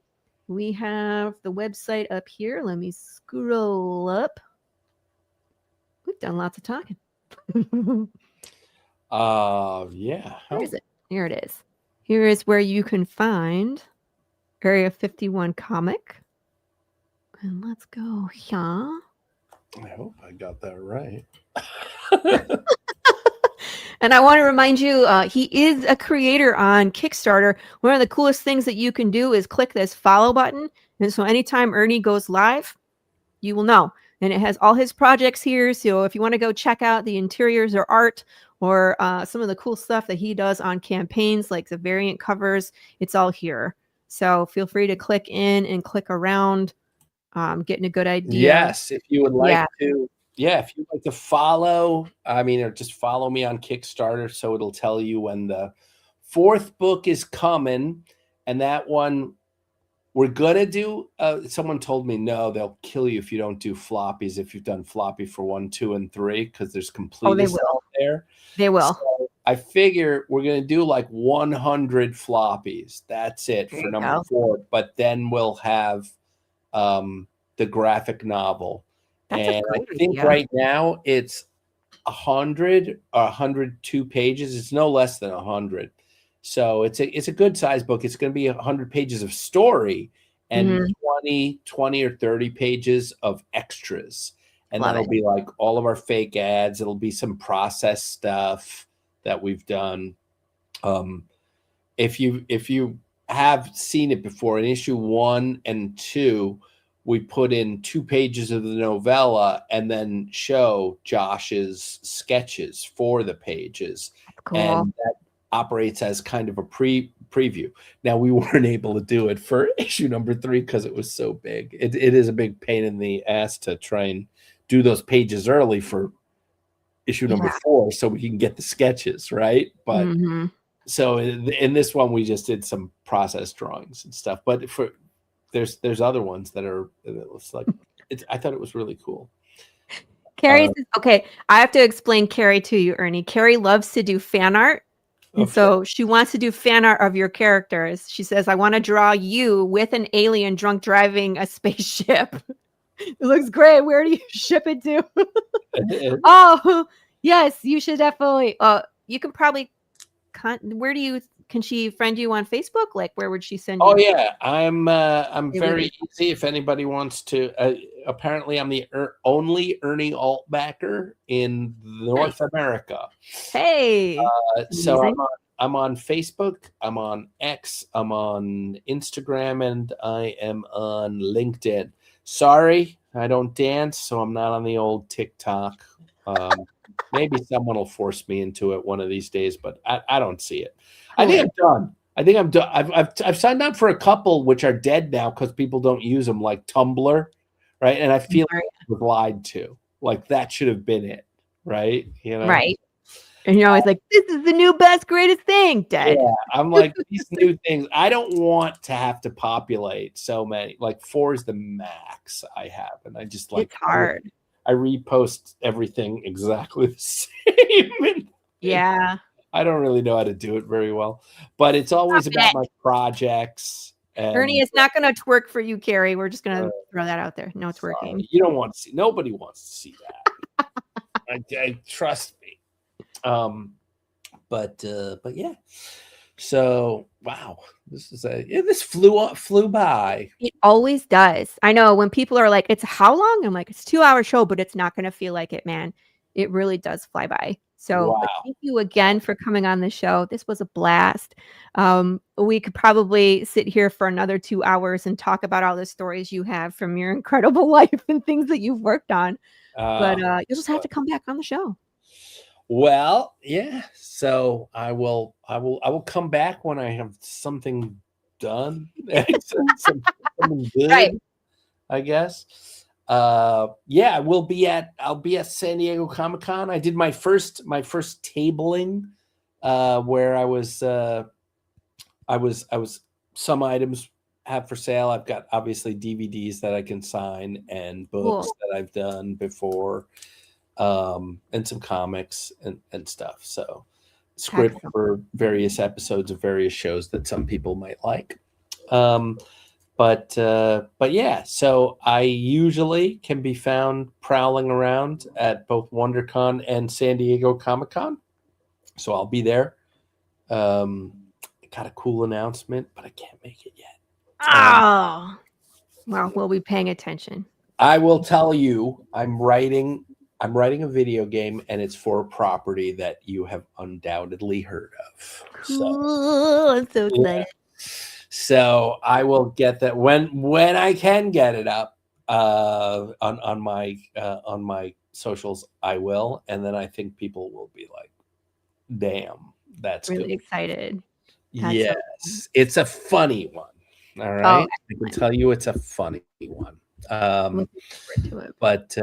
We have the website up here. Let me scroll up. We've done lots of talking. Yeah. Where is it? Here it is. Here is where you can find Area 51 comic. And let's go here. I hope I got that right. And I want to remind you, he is a creator on Kickstarter. One of the coolest things that you can do is click this follow button. And so anytime Ernie goes live, you will know. And it has all his projects here. So if you want to go check out the interiors or art or some of the cool stuff that he does on campaigns, like the variant covers, it's all here. So feel free to click in and click around, getting a good idea. Yes, if you would like to. Yeah, if you'd like to follow, or just follow me on Kickstarter so it'll tell you when the 4th book is coming. And that one we're going to do, someone told me, no, they'll kill you if you don't do floppies, if you've done floppy for 1, 2, and 3, because there's completeness out there. They will. So I figure we're going to do like 100 floppies. That's it for number 4. But then we'll have the graphic novel. And I think right now it's 100 or 102 pages. It's no less than 100. So it's a good size book. It's going to be 100 pages of story and 20 or 30 pages of extras. And that'll be like all of our fake ads. It'll be some process stuff that we've done. If you have seen it before, in issue 1 and 2, we put in 2 pages of the novella and then show Josh's sketches for the pages. Cool. And that operates as kind of a preview. Now, we weren't able to do it for issue number 3 because it was so big. It is a big pain in the ass to try and do those pages early for issue number 4 so we can get the sketches, right? But so in this one, we just did some process drawings and stuff. But there's other ones that are, it's like, I thought it was really cool. Carrie says, okay, I have to explain Carrie to you, Ernie. Carrie loves to do fan art. And so she wants to do fan art of your characters. She says, I want to draw you with an alien drunk driving a spaceship. It looks great. Where do you ship it to? Oh, yes, you should definitely. You can probably, can she friend you on Facebook? Like, where would she send you? Oh yeah, I'm very easy. If anybody wants to, apparently I'm the only Ernie Altbacker in North America. Hey, so I'm on Facebook, I'm on X, I'm on Instagram, and I am on LinkedIn. Sorry, I don't dance, so I'm not on the old TikTok. Maybe someone will force me into it one of these days, but I don't see it. I think I'm done. I've signed up for a couple which are dead now because people don't use them, like Tumblr, right? And I feel like I was lied to. Like that should have been it, right? You know, right? And you're always like, "This is the new best, greatest thing." Dead. Yeah, I'm like these new things. I don't want to have to populate so many. Like 4 is the max I have, and I just like it's hard. I repost everything exactly the same. Yeah. I don't really know how to do it very well, but it's always about my projects. And, Ernie, it's not going to twerk for you, Carrie. We're just going to throw that out there. No twerking. You don't want to see. Nobody wants to see that. I trust me. But yeah. So wow, this flew by. It always does. I know when people are like, "It's how long?" I'm like, "It's 2-hour show, but it's not going to feel like it, man. It really does fly by." So, but thank you again for coming on the show. This was a blast. We could probably sit here for another 2 hours and talk about all the stories you have from your incredible life and things that you've worked on. But you'll just have to come back on the show. Well, yeah. So I will come back when I have something done. something good, right. I guess. Yeah, I'll be at San Diego Comic-Con. I did my first tabling where I was some items have for sale. I've got obviously DVDs that I can sign and books that I've done before. And some comics and stuff. So script for various episodes of various shows that some people might like. But yeah, so I usually can be found prowling around at both WonderCon and San Diego Comic-Con. So I'll be there. I got a cool announcement, but I can't make it yet. Oh, well, we'll be paying attention. I will tell you, I'm writing a video game, and it's for a property that you have undoubtedly heard of. Cool. I'm so excited. Yeah. So I will get that when I can get it up on my socials. I will, and then I think people will be like, "Damn, that's really good." Excited." That's yes, so it's a funny one. All right, I can tell you it's a funny one. But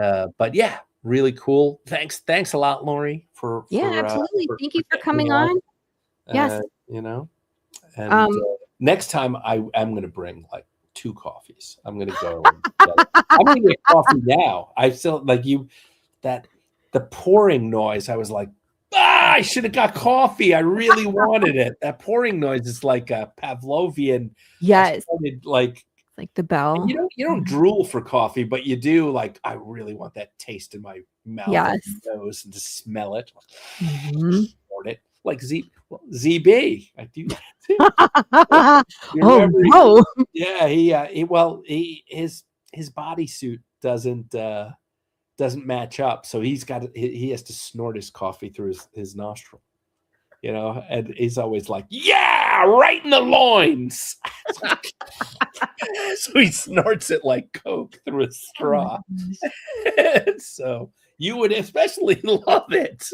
yeah. Really cool. Thanks a lot, Laurie, for absolutely. Thank you for coming on. Yes. And next time I'm going to bring like 2 coffees. I'm going to go. I'm going to get coffee now. I still like the pouring noise. I was like, I should have got coffee. I really wanted it. That pouring noise is like a Pavlovian. Yes. Like the bell. You don't drool for coffee, but you do like, I really want that taste in my mouth and nose and to smell it. It like ZB. I do that too. Yeah, his bodysuit doesn't match up, so he has to snort his coffee through his nostril. And he's always like, yeah, right in the loins. So he snorts it like Coke through a straw. So you would especially love it.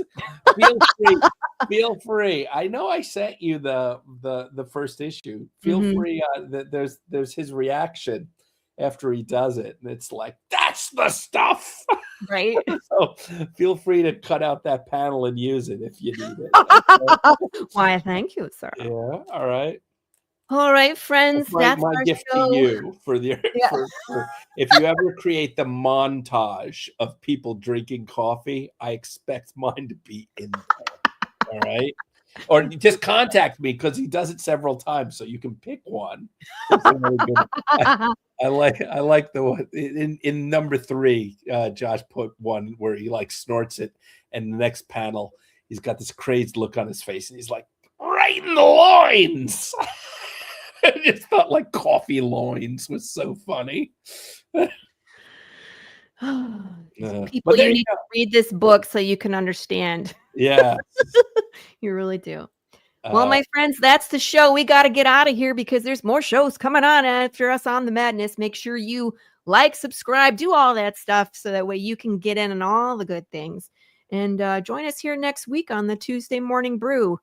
Feel free. I know I sent you the first issue. Feel free. There's his reaction after he does it, and it's like, that's the stuff. Right. So feel free to cut out that panel and use it if you need it. Why, thank you, sir. Yeah. All right. All right, friends. That's my gift to you for if you ever create the montage of people drinking coffee, I expect mine to be in there. All right. Or just contact me because he does it several times, so you can pick one. I like the one in number 3. Josh put one where he like snorts it, and the next panel he's got this crazed look on his face, and he's like, right in the loins. I just thought like coffee loins was so funny. People, you need to read this book so you can understand. Yeah. You really do. Well, my friends, that's the show. We got to get out of here because there's more shows coming on after us on The Madness. Make sure you like, subscribe, do all that stuff so that way you can get in on all the good things. And join us here next week on the Tuesday Morning Brew.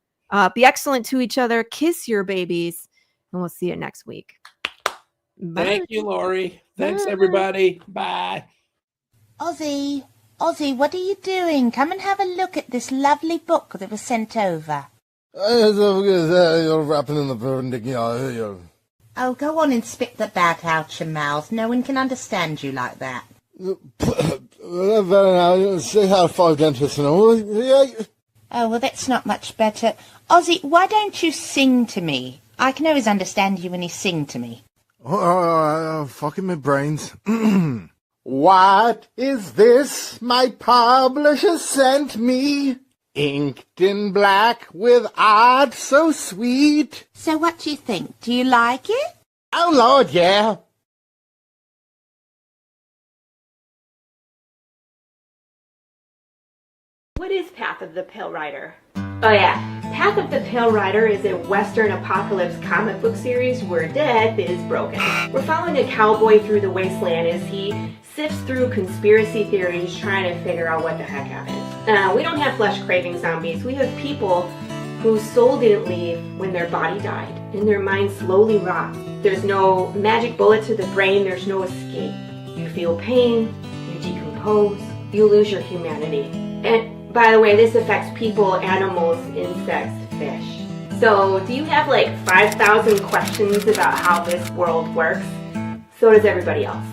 Be excellent to each other. Kiss your babies. And we'll see you next week. Bye. Thank you, Laurie. Thanks, everybody. Bye. Ozzy, what are you doing? Come and have a look at this lovely book that was sent over. You're wrapping in the perpendicular. Oh, go on and spit the bat out your mouth. No one can understand you like that. Better now. See how 5 dentists and all. Yeah. Oh, well, that's not much better. Ozzy, why don't you sing to me? I can always understand you when you sing to me. Oh, fucking my brains. What is this my publisher sent me? Inked in black with art so sweet. So what do you think? Do you like it? Oh, Lord, yeah. What is Path of the Pale Rider? Oh yeah, Path of the Pale Rider is a Western apocalypse comic book series where death is broken. We're following a cowboy through the wasteland as he sifts through conspiracy theories trying to figure out what the heck happened. We don't have flesh-craving zombies. We have people whose soul didn't leave when their body died and their mind slowly rots. There's no magic bullet to the brain. There's no escape. You feel pain, you decompose, you lose your humanity. And by the way, this affects people, animals, insects, fish. So, do you have like 5,000 questions about how this world works? So does everybody else.